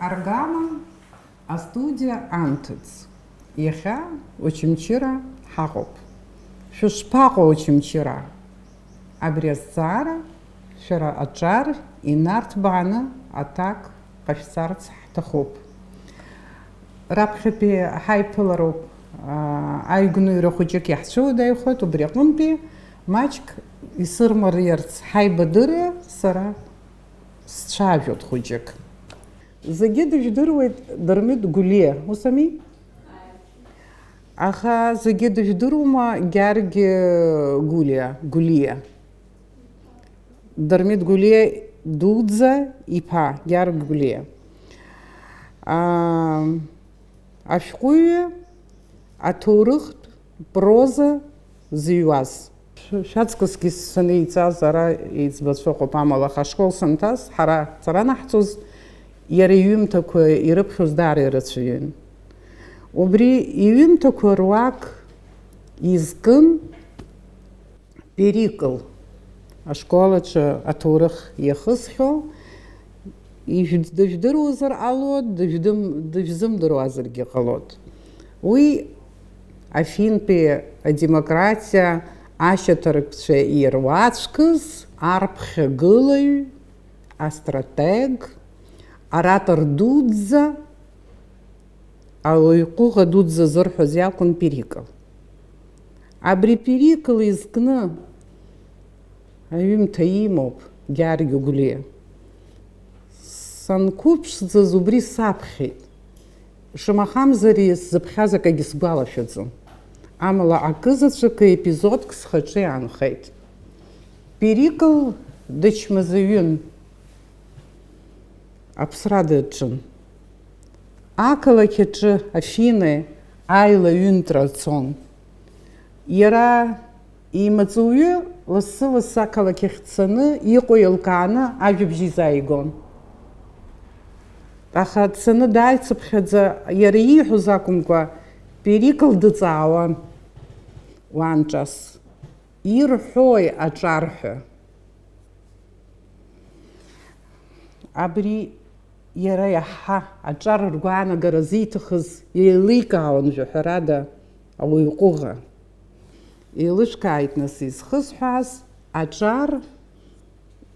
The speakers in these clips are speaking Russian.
Аргама, астудия антыц. Иха очимчира хагоп. Шушпаго очимчира. Абрезцара, шара аджар, и нартбана, атак, кашцарц тахоп. Рабхипи хайпылароп, айгуну рохучек яхшо дайхот, убрекумпи, мачк и сырмарьерц хайбадыре, сара счавет хучек. Загидыш дырует дырмит гуле, усами? Аха загидыш дырума гярги гуле. Дырмит гуле дудза и па, гярг гуле. Ашкуе, атурыхт, проза, зюаз. Шацкоски санейца зара избацоко памалаха школ сантас, хара царанахцуз, яреюм такое ирыпхуз дари рацуюн. Убри июм такой руак изгын перикл. А школа че атурых ехысхо, и дыждырузар алот, дыждым дыруазар гехалот. Уй афинпе демократия ашатарыкче ирвацкыз, арпхе гылый, а стратег, оратор дудза, а уйкуга дудза зырхозякун перикл. Абри перикл изгны, аюм таимоп, гярги гуле. Санкупш зазубри сапхит. Шамахам зарис запхяза кагисбала шедзу. Амала акызачка эпизод ксхачи анхайт. Перикл дычмазаюн. Абсрадычын. Акала кечы Афины айла юнтрацон. Яра и мацую ласы акала кехцаны иқойлканы ажубжи зайгон. Аха цаны дайцыпхедза яра иху закумква перикл дыцауа уанчас. Ирхой аджархы. Абри яра яха аджар ргуана гаразитыхыз иликаун жухарада ауйқуға. Илышкайт нас изхызхаз аджар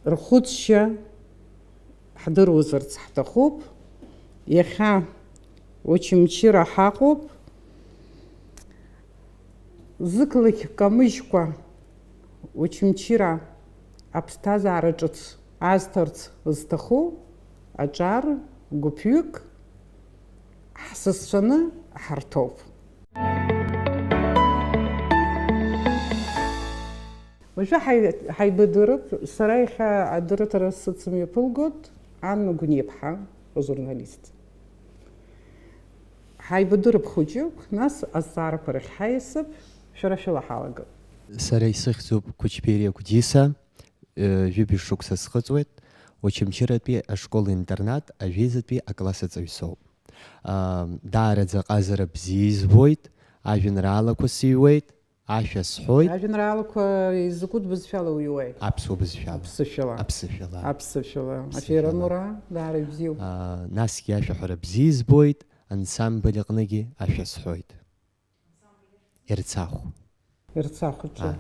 рхудща хдырузырц хтахуп. Яха очимчира хакуп. Зыклых камышква очимчира абстазарыжыц азтырц зтаху. Аджар гупюк хсысшаны хартоп. Уже хайбыдырып, сарайха адырытыры сыцымы пылгот, Анна Гунепха, журналист. Хайбыдырып худжук, нас азар парых хайсып, шарашыла халагы. Сарай сыхзуб кучперия кудиса, жюбишук сысхыцует, очимчиратпи школа-интернат, а визитпи класса цайсоп. Дарадза казара бзизвойт, а женерала кусиует, Аша схойт. А женералку изукут безфяла уюэй. Апсу безфяла. Апсыфяла. Апсыфяла. Апсыфяла. Афера нура, дары бзил. Нас яша хора бзизбойт, ансамбль гныги аша схойт. Ирцаху. Ирцаху чё?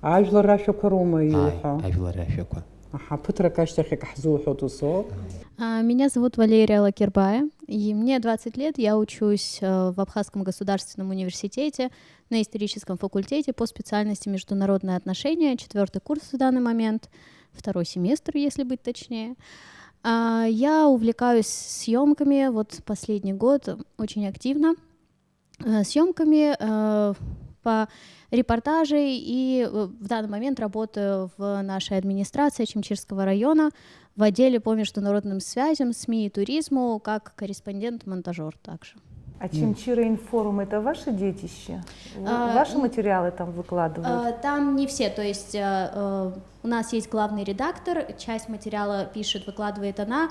Ажла раша карума юха. Ажла раша ка. Ага, пытра каштахи кахзуху тусо. Меня зовут Валерия Лакербая, и мне 20 лет, я учусь в Абхазском государственном университете на историческом факультете по специальности международные отношения, 4-й курс в данный момент, 2-й семестр, если быть точнее. Я увлекаюсь съемками, вот последний год очень активно, съемками по репортажей, и в данный момент работаю в нашей администрации Очимчирского района в отделе по международным связям, СМИ и туризму, как корреспондент-монтажер также. Очимчира Информ — это ваше детище? Ваши материалы там выкладывают? Там не все, то есть у У нас есть главный редактор, часть материала пишет, выкладывает она,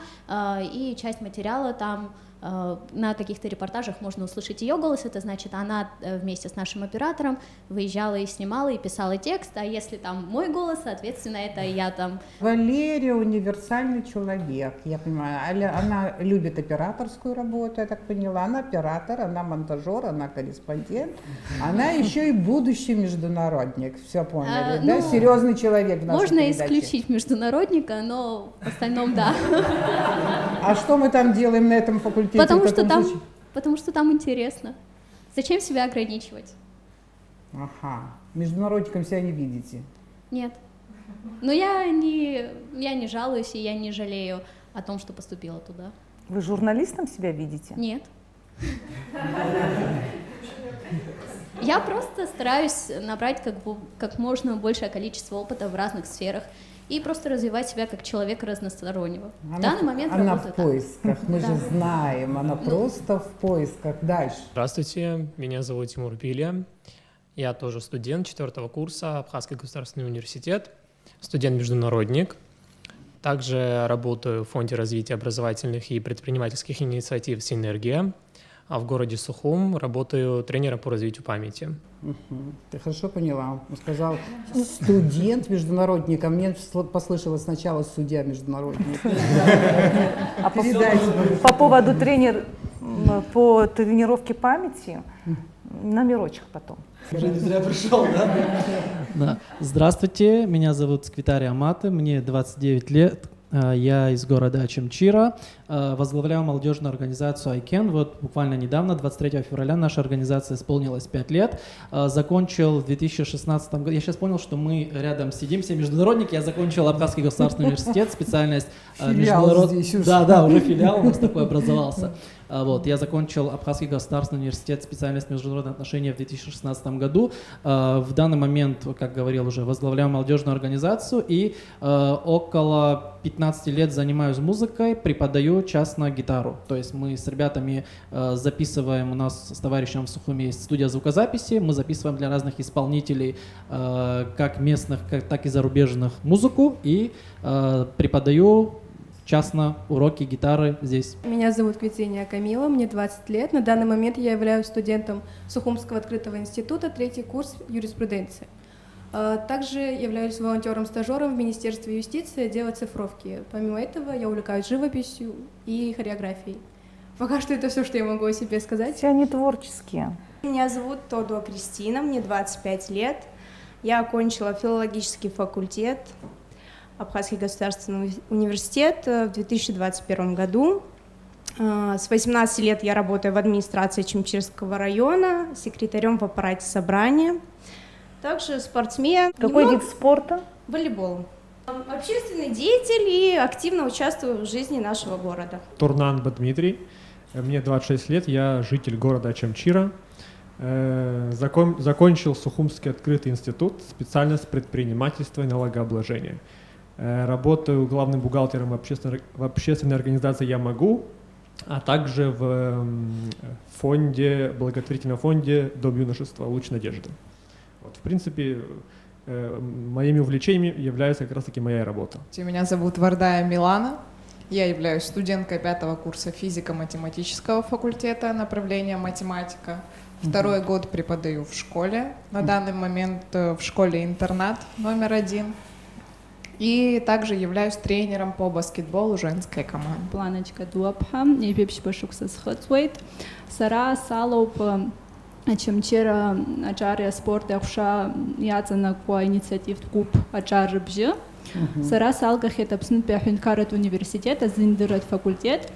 и часть материала там на каких-то репортажах можно услышать ее голос, это значит, она вместе с нашим оператором выезжала и снимала, и писала текст, а если там мой голос, соответственно, это я там. Валерия универсальный человек, я понимаю. Она любит операторскую работу, я так поняла. Она оператор, она монтажер, она корреспондент. Она еще и будущий международник, все поняли, да? Ну, серьезный человек в нашей можно передаче. исключить международника, но в остальном да. А что мы там делаем на этом факультете? Потому в что таком там, случае? потому что там интересно. Зачем себя ограничивать? Ага, международником себя не видите. Нет. Но я не жалуюсь, и я не жалею о том, что поступила туда. Вы журналистом себя видите? Нет. Я просто стараюсь набрать как можно большее количество опыта в разных сферах и просто развивать себя как человека разностороннего. В данный момент она работаю в так. поисках, мы же знаем, она просто в поисках. Дальше. Здравствуйте, меня зовут Тимур Пилья. Я тоже студент 4-го курса, Абхазский государственный университет, студент-международник. Также работаю в Фонде развития образовательных и предпринимательских инициатив «Синергия», а в городе Сухум работаю тренером по развитию памяти. Ты хорошо поняла. Он сказал студент-международник, а мне послышалось сначала судья-международник. А по поводу по тренировке памяти, номерочек потом. Уже не зря пришел, да? Да. Здравствуйте, меня зовут Сквитарий Аматы, мне 29 лет. Я из города Ачамчира, возглавляю молодежную организацию ICANN. Вот буквально недавно, 23 февраля, наша организация исполнилась 5 лет. Закончил в 2016 году. Я сейчас понял, что мы рядом сидим, все международники. Я закончил Абхазский государственный университет, специальность Да, уже филиал у нас такой образовался. Вот, я закончил Абхазский государственный университет, специальность международные отношения в 2016 году. В данный момент, как говорил уже, возглавляю молодежную организацию и около 15 лет занимаюсь музыкой, преподаю частно гитару. То есть мы с ребятами записываем, у нас с товарищем в Сухуме есть студия звукозаписи, мы записываем для разных исполнителей, как местных, так и зарубежных, музыку, и преподаю частно уроки гитары здесь. Меня зовут Квитения Камила, мне 20 лет. На данный момент я являюсь студентом Сухумского открытого института, 3-й курс юриспруденции. Также являюсь волонтером-стажером в Министерстве юстиции, отдела цифровки. Помимо этого, я увлекаюсь живописью и хореографией. Пока что это все, что я могу о себе сказать. Все они творческие. Меня зовут Тодуа Кристина, мне 25 лет. Я окончила филологический факультет, Абхазский государственный университет в 2021 году. С 18 лет я работаю в администрации Чимчирского района, секретарем в аппарате собрания. Также спортсмен. Какой вид спорта? Волейбол. Общественный деятель и активно участвую в жизни нашего города. Турнан Дмитрий, мне 26 лет, я житель города Ачамчира. Закончил Сухумский открытый институт, специальность предпринимательства и налогообложения. Работаю главным бухгалтером в общественной организации «Я могу», а также в благотворительном фонде «Дом юношества. Луч надежды». Вот, в принципе, моими увлечениями является как раз-таки моя работа. Меня зовут Вардая Милана. Я являюсь студенткой 5-го курса физико-математического факультета, направления математика. 2-й год преподаю в школе. На данный момент в школе-интернат номер 1. И также являюсь тренером по баскетболу женской команды. Планочка Дуапха, Епепш Башукса Схацуэйт, Сара Салоп, Ачамчира, Ачария спорт, Ахша, Яцана Куа инициатив Куб Ачар Бжи. Сара Салгах это Пснут Пяхюнкарат университета, Зиндерат факультет.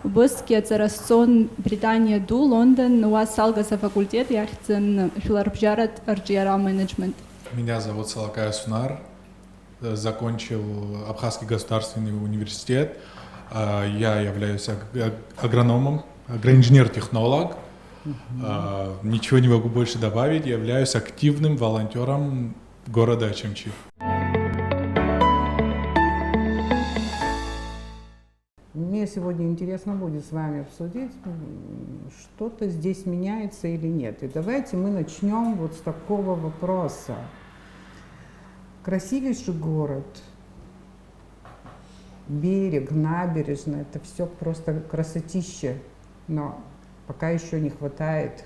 Быске Царасон, Британия Ду, Лондон, у вас Салгаса факультет, Яхцен Филарбжарат Арджиара менеджмент. Меня зовут Салакая Сунар. Закончил Абхазский государственный университет. Я являюсь агрономом, агроинженер-технолог. Ничего не могу больше добавить. Являюсь активным волонтером города Ачамчир. Мне сегодня интересно будет с вами обсудить, что-то здесь меняется или нет. И давайте мы начнем вот с такого вопроса. Красивейший город. Берег, набережная, это все просто красотища. Но пока еще не хватает,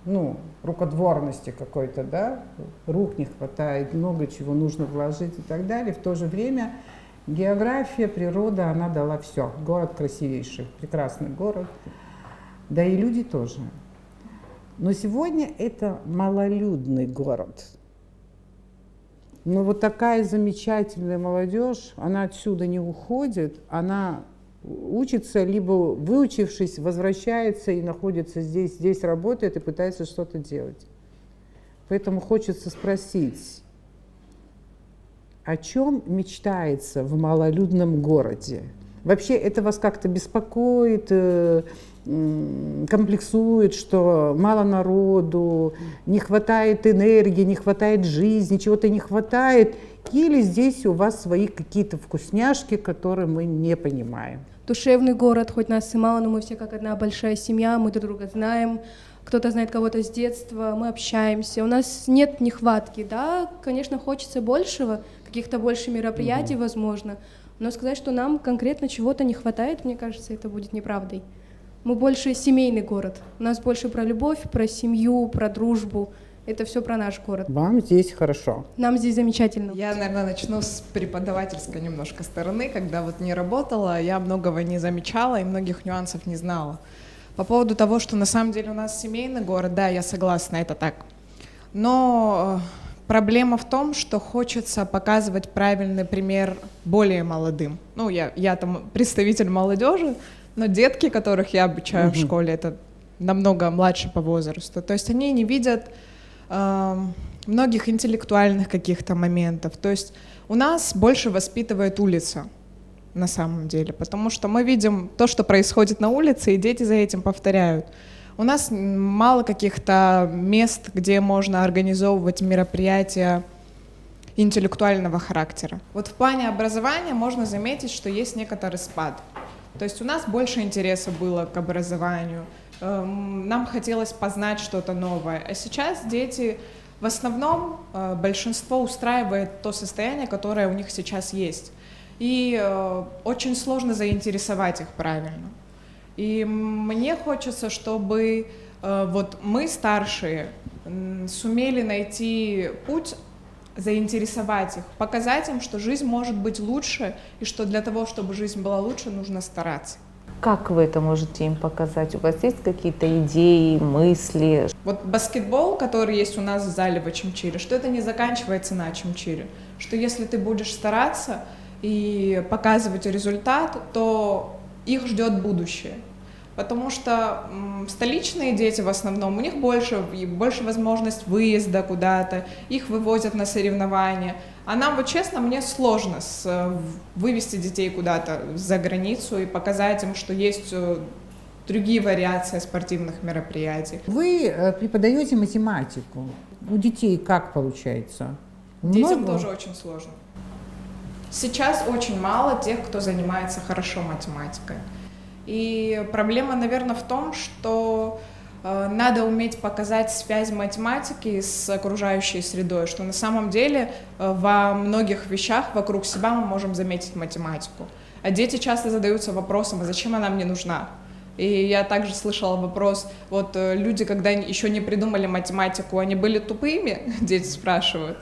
ну, рукотворности какой-то, да, рук не хватает, много чего нужно вложить и так далее. В то же время география, природа, она дала все. Город красивейший, прекрасный город, да и люди тоже. Но сегодня это малолюдный город. Но вот такая замечательная молодежь, она отсюда не уходит, она учится, либо выучившись, возвращается и находится здесь работает и пытается что-то делать. Поэтому хочется спросить, о чем мечтается в малолюдном городе? Вообще это вас как-то беспокоит, комплексует, что мало народу, не хватает энергии, не хватает жизни, чего-то не хватает? Или здесь у вас свои какие-то вкусняшки, которые мы не понимаем? Душевный город, хоть нас и мало, но мы все как одна большая семья, мы друг друга знаем, кто-то знает кого-то с детства, мы общаемся, у нас нет нехватки, да, конечно, хочется большего, каких-то больше мероприятий, возможно, но сказать, что нам конкретно чего-то не хватает, мне кажется, это будет неправдой. Мы больше семейный город, у нас больше про любовь, про семью, про дружбу. Это все про наш город. Вам здесь хорошо. Нам здесь замечательно. Я, наверное, начну с преподавательской немножко стороны. Когда вот не работала, я многого не замечала и многих нюансов не знала. По поводу того, что на самом деле у нас семейный город, да, я согласна, это так. Но проблема в том, что хочется показывать правильный пример более молодым. Ну, я там представитель молодежи, но детки, которых я обучаю в школе, это намного младше по возрасту. То есть они не видят многих интеллектуальных каких-то моментов. То есть у нас больше воспитывает улица на самом деле, потому что мы видим то, что происходит на улице, и дети за этим повторяют. У нас мало каких-то мест, где можно организовывать мероприятия интеллектуального характера. Вот в плане образования можно заметить, что есть некоторый спад. То есть у нас больше интереса было к образованию, нам хотелось познать что-то новое. А сейчас дети, в основном, большинство устраивает то состояние, которое у них сейчас есть. И очень сложно заинтересовать их правильно. И мне хочется, чтобы вот мы, старшие, сумели найти путь, заинтересовать их, показать им, что жизнь может быть лучше, и что для того, чтобы жизнь была лучше, нужно стараться. Как вы это можете им показать? У вас есть какие-то идеи, мысли? Вот баскетбол, который есть у нас в зале в Ачамчире, что это не заканчивается на Ачамчире, что если ты будешь стараться и показывать результат, то их ждет будущее. Потому что столичные дети в основном, у них больше возможность выезда куда-то, их вывозят на соревнования. А нам, вот честно, мне сложно вывести детей куда-то за границу и показать им, что есть другие вариации спортивных мероприятий. Вы преподаете математику. У детей как получается? Детям Много? тоже очень сложно. Сейчас очень мало тех, кто занимается хорошо математикой. И проблема, наверное, в том, что надо уметь показать связь математики с окружающей средой, что на самом деле во многих вещах вокруг себя мы можем заметить математику. А дети часто задаются вопросом, а зачем она мне нужна? И я также слышала вопрос, вот люди, когда еще не придумали математику, они были тупыми, дети спрашивают.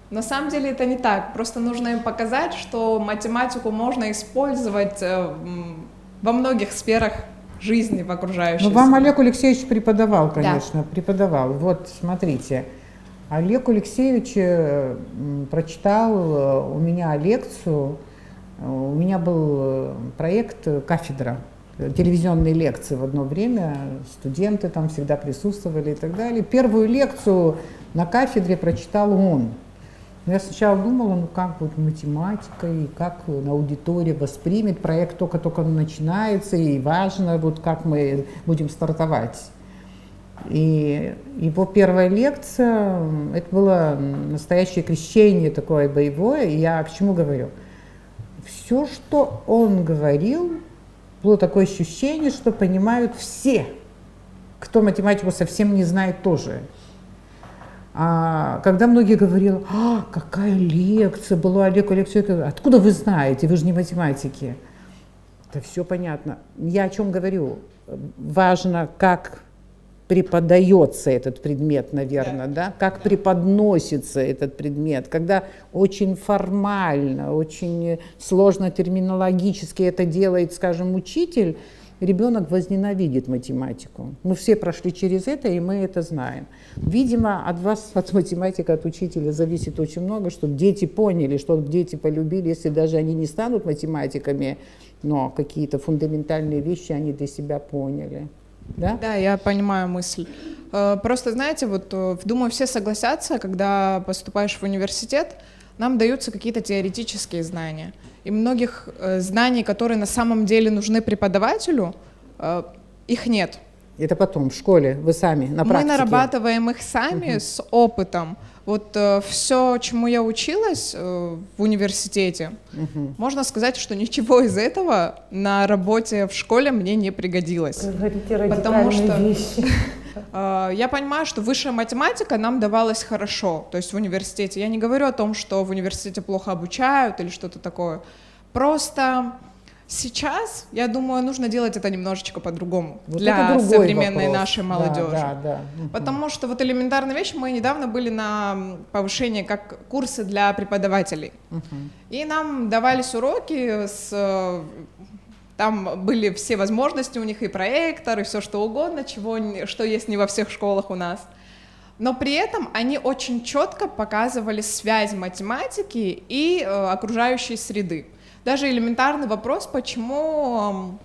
На самом деле это не так, просто нужно им показать, что математику можно использовать во многих сферах жизни в окружающей среде. Вам Олег Алексеевич преподавал, конечно, преподавал. Вот, смотрите, Олег Алексеевич прочитал у меня лекцию, у меня был проект «Кафедра», телевизионные лекции в одно время, студенты там всегда присутствовали и так далее. Первую лекцию на кафедре прочитал он. Я сначала думала, ну как будет математика, и как аудитория воспримет, проект только начинается, и важно, вот как мы будем стартовать. И его первая лекция, это было настоящее крещение такое боевое, и я к чему говорю? Все, что он говорил, было такое ощущение, что понимают все, кто математику совсем не знает тоже. А когда многие говорили, какая лекция была, Олег, откуда вы знаете, вы же не математики. Да все понятно. Я о чем говорю? Важно, как преподается этот предмет, наверное, да? Как преподносится этот предмет, когда очень формально, очень сложно терминологически это делает, скажем, учитель, ребенок возненавидит математику. Мы все прошли через это, и мы это знаем. Видимо, от вас, от математика, от учителя зависит очень много, чтобы дети поняли, чтобы дети полюбили, если даже они не станут математиками, но какие-то фундаментальные вещи они для себя поняли. Да? Да, я понимаю мысль. Просто, знаете, вот, думаю, все согласятся, когда поступаешь в университет, нам даются какие-то теоретические знания. И многих знаний, которые на самом деле нужны преподавателю, их нет. Это потом, в школе, вы сами, на практике. Мы нарабатываем их сами с опытом. Вот все, чему я училась в университете, можно сказать, что ничего из этого на работе в школе мне не пригодилось. Потому что я понимаю, что высшая математика нам давалась хорошо, то есть в университете. Я не говорю о том, что в университете плохо обучают или что-то такое. Просто сейчас, я думаю, нужно делать это немножечко по-другому вот для современной нашей молодежи. Потому что вот элементарные вещи, мы недавно были на повышении как курсы для преподавателей. И нам давались уроки там были все возможности у них, и проектор, и все что угодно, что есть не во всех школах у нас. Но при этом они очень четко показывали связь математики и окружающей среды. Даже элементарный вопрос, почему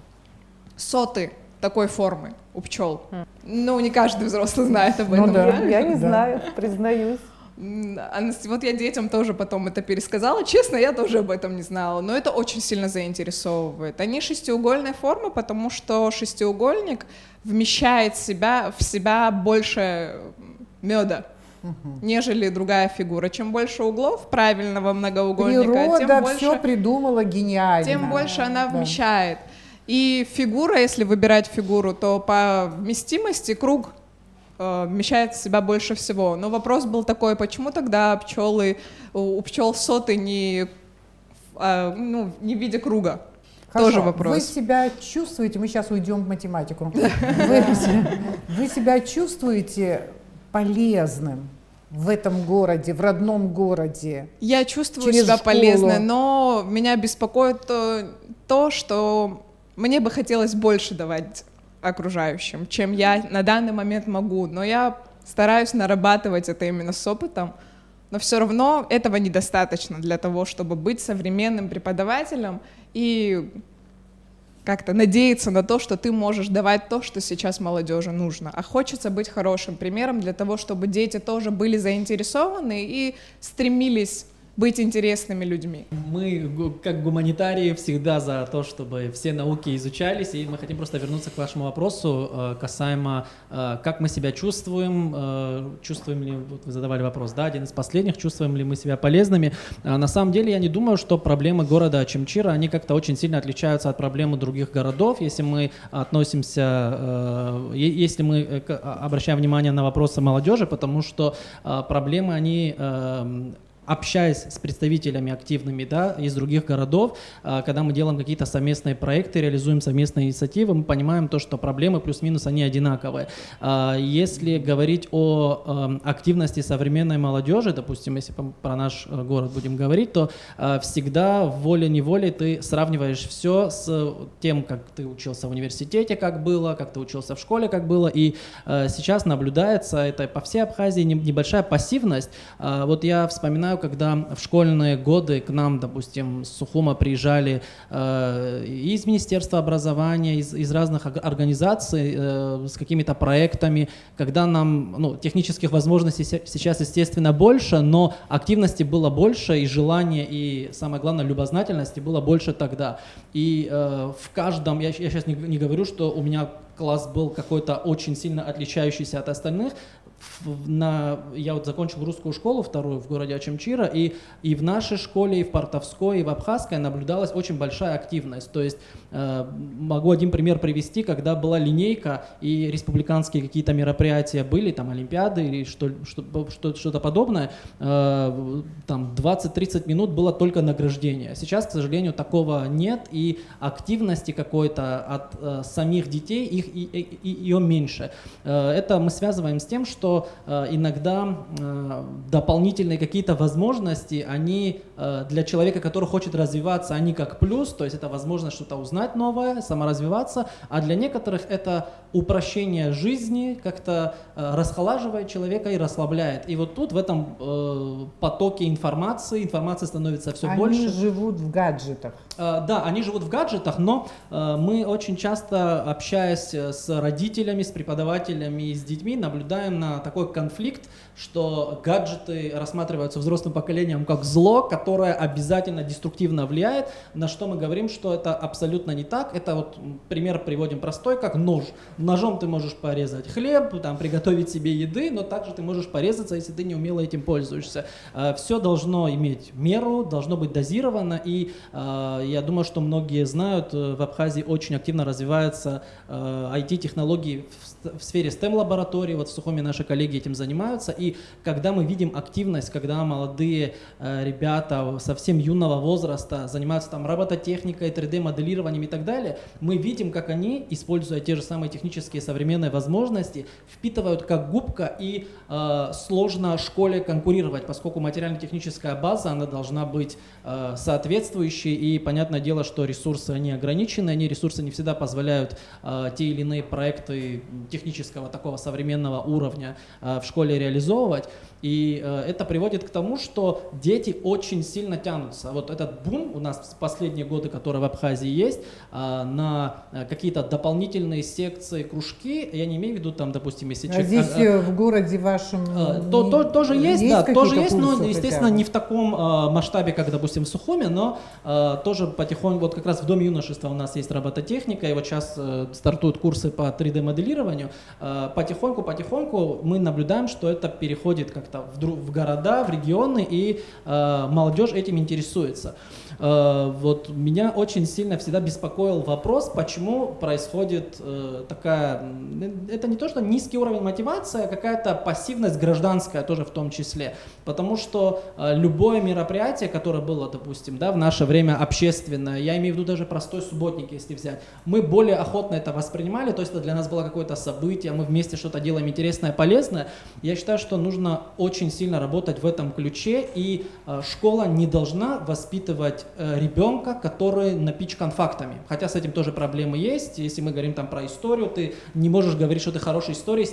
соты такой формы у пчел. Ну, не каждый взрослый знает об этом. Я не знаю, признаюсь. Вот я детям тоже потом это пересказала. Честно, я тоже об этом не знала, но это очень сильно заинтересовывает. Они шестиугольной формы, потому что шестиугольник вмещает в себя больше меда, нежели другая фигура. Чем больше углов правильного многоугольника, природа тем больше все придумала гениально. Тем больше она вмещает. И фигура, если выбирать фигуру, то по вместимости круг вмещает в себя больше всего. Но вопрос был такой, почему тогда у пчел соты не в виде круга? Хорошо. Тоже вопрос. Вы себя чувствуете, мы сейчас уйдем в математику, вы себя чувствуете полезным в этом городе, в родном городе? Я чувствую себя полезной, но меня беспокоит то, что мне бы хотелось больше давать окружающим, чем я на данный момент могу. Но я стараюсь нарабатывать это именно с опытом, но все равно этого недостаточно для того, чтобы быть современным преподавателем и как-то надеяться на то, что ты можешь давать то, что сейчас молодежи нужно. А хочется быть хорошим примером для того, чтобы дети тоже были заинтересованы и стремились быть интересными людьми. Мы, как гуманитарии, всегда за то, чтобы все науки изучались, и мы хотим просто вернуться к вашему вопросу касаемо, как мы себя чувствуем, чувствуем ли, вот вы задавали вопрос, да, один из последних, чувствуем ли мы себя полезными. На самом деле, я не думаю, что проблемы города Очамчира, они как-то очень сильно отличаются от проблем других городов, если мы если мы обращаем внимание на вопросы молодежи, потому что проблемы, они общаясь с представителями активными, да, из других городов, когда мы делаем какие-то совместные проекты, реализуем совместные инициативы, мы понимаем то, что проблемы плюс-минус они одинаковые. Если говорить о активности современной молодежи, допустим, если про наш город будем говорить, то всегда волей-неволей ты сравниваешь все с тем, как ты учился в университете, как было, как ты учился в школе, как было, и сейчас наблюдается это по всей Абхазии небольшая пассивность. Вот я вспоминаю, когда в школьные годы к нам, допустим, с Сухума приезжали из Министерства образования, из разных организаций с какими-то проектами, когда нам, технических возможностей сейчас, естественно, больше, но активности было больше, и желания, и, самое главное, любознательности было больше тогда. И в каждом, я сейчас не говорю, что у меня класс был какой-то очень сильно отличающийся от остальных, я вот закончил русскую школу вторую в городе Очамчира, и в нашей школе, и в Портовской, и в Абхазской наблюдалась очень большая активность. То есть могу один пример привести, когда была линейка и республиканские какие-то мероприятия были, там олимпиады или что-то подобное, там 20-30 минут было только награждение. Сейчас, к сожалению, такого нет, и активности какой-то от самих детей ее меньше. Это мы связываем с тем, что иногда дополнительные какие-то возможности, они для человека, который хочет развиваться, они как плюс, то есть это возможность что-то узнать новое, саморазвиваться, а для некоторых это упрощение жизни, как-то расхолаживает человека и расслабляет. И вот тут в этом потоке информации становится все больше. Они живут в гаджетах. Да, они живут в гаджетах, но мы очень часто, общаясь с родителями, с преподавателями и с детьми, наблюдаем на такой конфликт, что гаджеты рассматриваются взрослым поколением как зло, которое обязательно деструктивно влияет, на что мы говорим, что это абсолютно не так. Это вот пример приводим простой, как нож. Ножом ты можешь порезать хлеб, там, приготовить себе еды, но также ты можешь порезаться, если ты неумело этим пользуешься. Все должно иметь меру, должно быть дозировано, и я думаю, что многие знают, в Абхазии очень активно развиваются IT-технологии в сфере STEM-лабораторий, вот в Сухуми наши коллеги этим занимаются, и когда мы видим активность, когда молодые ребята совсем юного возраста занимаются там робототехникой, 3D-моделированием и так далее, мы видим, как они, используя те же самые технические современные возможности, впитывают как губка, и сложно школе конкурировать, поскольку материально-техническая база, она должна быть соответствующей, и понятное дело, что ресурсы, они ограничены, ресурсы не всегда позволяют те или иные проекты технического такого современного уровня в школе реализовывать. И это приводит к тому, что дети очень сильно тянутся. Вот этот бум у нас в последние годы, который в Абхазии есть, на какие-то дополнительные секции, кружки, я не имею в виду там, допустим, если человек... А здесь в городе вашем тоже есть, да, тоже есть, но, естественно, хотя бы? Не в таком масштабе, как, допустим, в Сухуме, но тоже потихоньку, вот как раз в Доме юношества у нас есть робототехника, и вот сейчас стартуют курсы по 3D-моделированию. Потихоньку мы наблюдаем, что это переходит как в города, в регионы, и молодежь этим интересуется. Вот меня очень сильно всегда беспокоил вопрос, почему происходит такая, это не то, что низкий уровень мотивации, а какая-то пассивность гражданская тоже в том числе. Потому что любое мероприятие, которое было, допустим, да, в наше время общественное, я имею в виду даже простой субботник, если взять, мы более охотно это воспринимали, то есть это для нас было какое-то событие, мы вместе что-то делаем интересное, полезное. Я считаю, что нужно очень сильно работать в этом ключе, и школа не должна воспитывать ребенка, который напичкан фактами. Хотя с этим тоже проблемы есть. Если мы говорим там про историю, ты не можешь говорить, что ты хороший историк,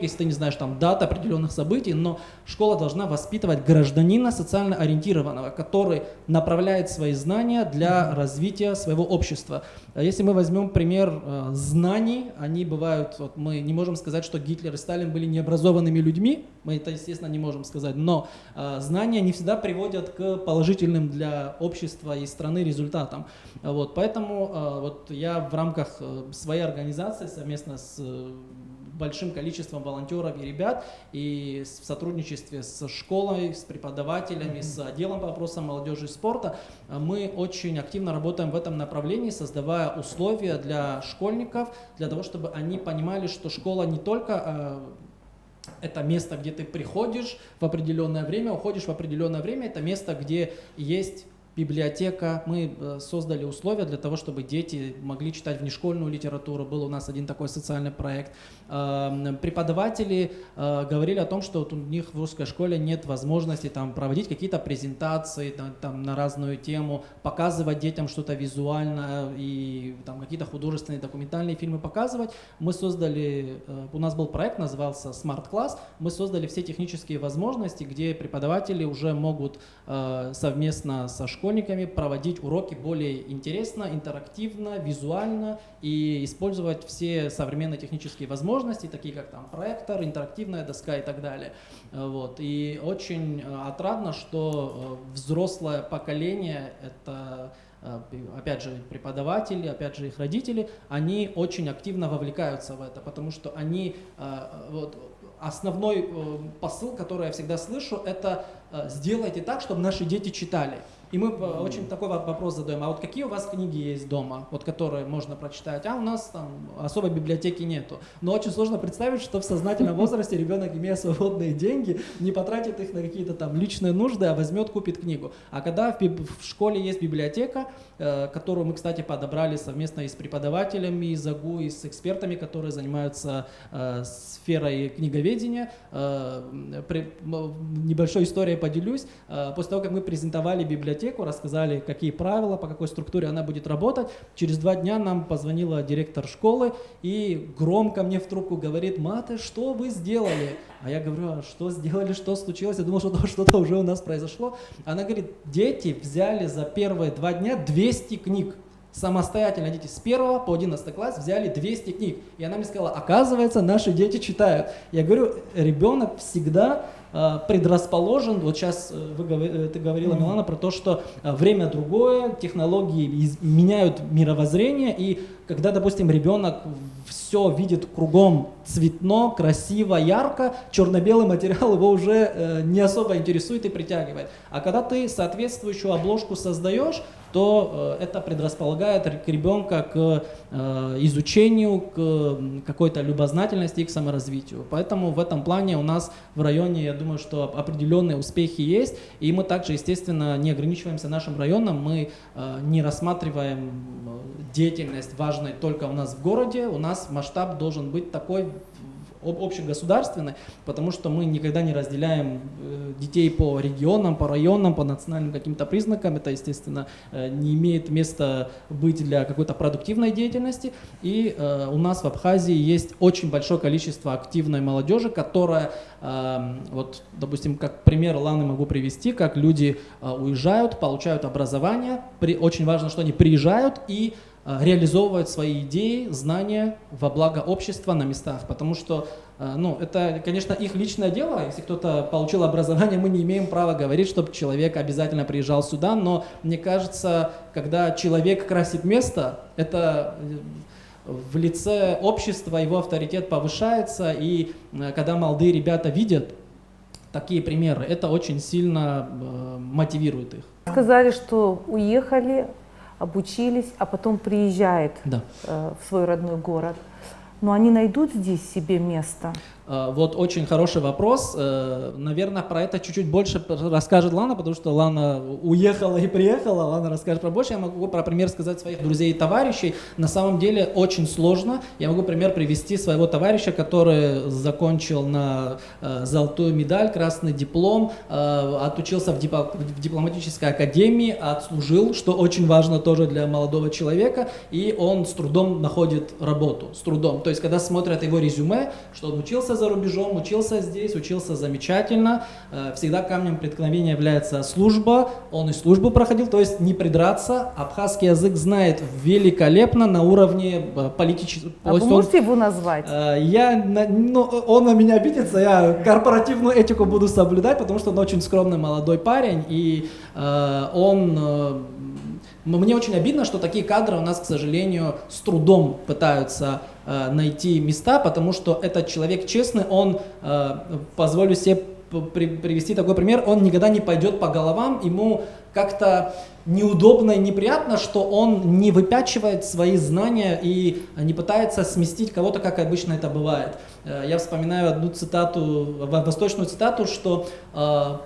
если ты не знаешь там дат определенных событий, но школа должна воспитывать гражданина социально ориентированного, который направляет свои знания для развития своего общества. Если мы возьмем пример знаний, они бывают, вот мы не можем сказать, что Гитлер и Сталин были необразованными людьми, мы это, естественно, не можем сказать, но знания не всегда приводят к положительным для общества и страны результатам. Вот, поэтому вот я в рамках своей организации совместно с большим количеством волонтеров и ребят, и в сотрудничестве с школой, с преподавателями, с отделом по вопросам молодежи и спорта, мы очень активно работаем в этом направлении, создавая условия для школьников, для того, чтобы они понимали, что школа не только это место, где ты приходишь в определенное время, уходишь в определенное время, это место, где есть библиотека. Мы создали условия для того, чтобы дети могли читать внешкольную литературу. Был у нас один такой социальный проект. Преподаватели говорили о том, что вот у них в русской школе нет возможности там проводить какие-то презентации там, на разную тему, показывать детям что-то визуально и там какие-то художественные документальные фильмы показывать. Мы создали, у нас был проект, назывался Smart Class. Мы создали все технические возможности, где преподаватели уже могут совместно со школой проводить уроки более интересно, интерактивно, визуально и использовать все современные технические возможности, такие как там проектор, интерактивная доска и так далее. Вот. И очень отрадно, что взрослое поколение, это опять же преподаватели, опять же их родители, они очень активно вовлекаются в это, потому что они вот, основной посыл, который я всегда слышу, это сделайте так, чтобы наши дети читали. И мы очень такой вопрос задаем, а вот какие у вас книги есть дома, вот которые можно прочитать? А у нас там особой библиотеки нету. Но очень сложно представить, что в сознательном возрасте ребенок, имея свободные деньги, не потратит их на какие-то там личные нужды, а возьмет, купит книгу. А когда в школе есть библиотека, которую мы, кстати, подобрали совместно и с преподавателями из АГУ, и с экспертами, которые занимаются сферой книговедения, небольшой историей поделюсь. После того, как мы презентовали библиотеку, рассказали, какие правила, по какой структуре она будет работать. Через 2 дня нам позвонила директор школы и громко мне в трубку говорит: «Мате, что вы сделали?» А я говорю: «А что сделали, что случилось?» Я думал, что что-то уже у нас произошло. Она говорит: «Дети взяли за первые 2 дня 200 книг. Самостоятельно дети с 1 по 11 класс взяли 200 книг». И она мне сказала: «Оказывается, наши дети читают». Я говорю, ребенок всегда предрасположен. Вот сейчас ты говорила, Милана, про то, что время другое, технологии меняют мировоззрение, и когда, допустим, ребенок все видит кругом цветно, красиво, ярко, черно-белый материал его уже не особо интересует и притягивает. А когда ты соответствующую обложку создаешь, то это предрасполагает ребенка к изучению, к какой-то любознательности и к саморазвитию. Поэтому в этом плане у нас в районе, я думаю, что определенные успехи есть. И мы также, естественно, не ограничиваемся нашим районом, мы не рассматриваем деятельность важной только у нас в городе. У нас масштаб должен быть такой общегосударственной, потому что мы никогда не разделяем детей по регионам, по районам, по национальным каким-то признакам. Это, естественно, не имеет места быть для какой-то продуктивной деятельности. И у нас в Абхазии есть очень большое количество активной молодежи, которая, вот, допустим, как пример Ланы могу привести, как люди уезжают, получают образование. Очень важно, что они приезжают и реализовывают свои идеи, знания во благо общества на местах, потому что, это, конечно, их личное дело. Если кто-то получил образование, мы не имеем права говорить, чтобы человек обязательно приезжал сюда, но мне кажется, когда человек красит место, это в лице общества его авторитет повышается, и когда молодые ребята видят такие примеры, это очень сильно мотивирует их. Сказали, что уехали, обучились, а потом приезжают в свой родной город. Но они найдут здесь себе место? Вот очень хороший вопрос. Наверное, про это чуть-чуть больше расскажет Лана, потому что Лана уехала и приехала. Лана расскажет про больше. Я могу про пример сказать своих друзей и товарищей. На самом деле очень сложно. Я могу пример привести своего товарища, который закончил на золотую медаль, красный диплом, отучился в дипломатической академии, отслужил, что очень важно тоже для молодого человека, и он с трудом находит работу. С трудом. То есть, когда смотрят его резюме, что он учился за рубежом, учился здесь, учился замечательно. Всегда камнем преткновения является служба. Он и службу проходил, то есть не придраться. Абхазский язык знает великолепно на уровне политического. А вы можете его назвать? Он на меня обидится, я корпоративную этику буду соблюдать, потому что он очень скромный молодой парень, и мне очень обидно, что такие кадры у нас, к сожалению, с трудом пытаются найти места, потому что этот человек честный, он, позволю себе привести такой пример, он никогда не пойдет по головам, ему как-то неудобно и неприятно, что он не выпячивает свои знания и не пытается сместить кого-то, как обычно это бывает. Я вспоминаю одну цитату, восточную цитату, что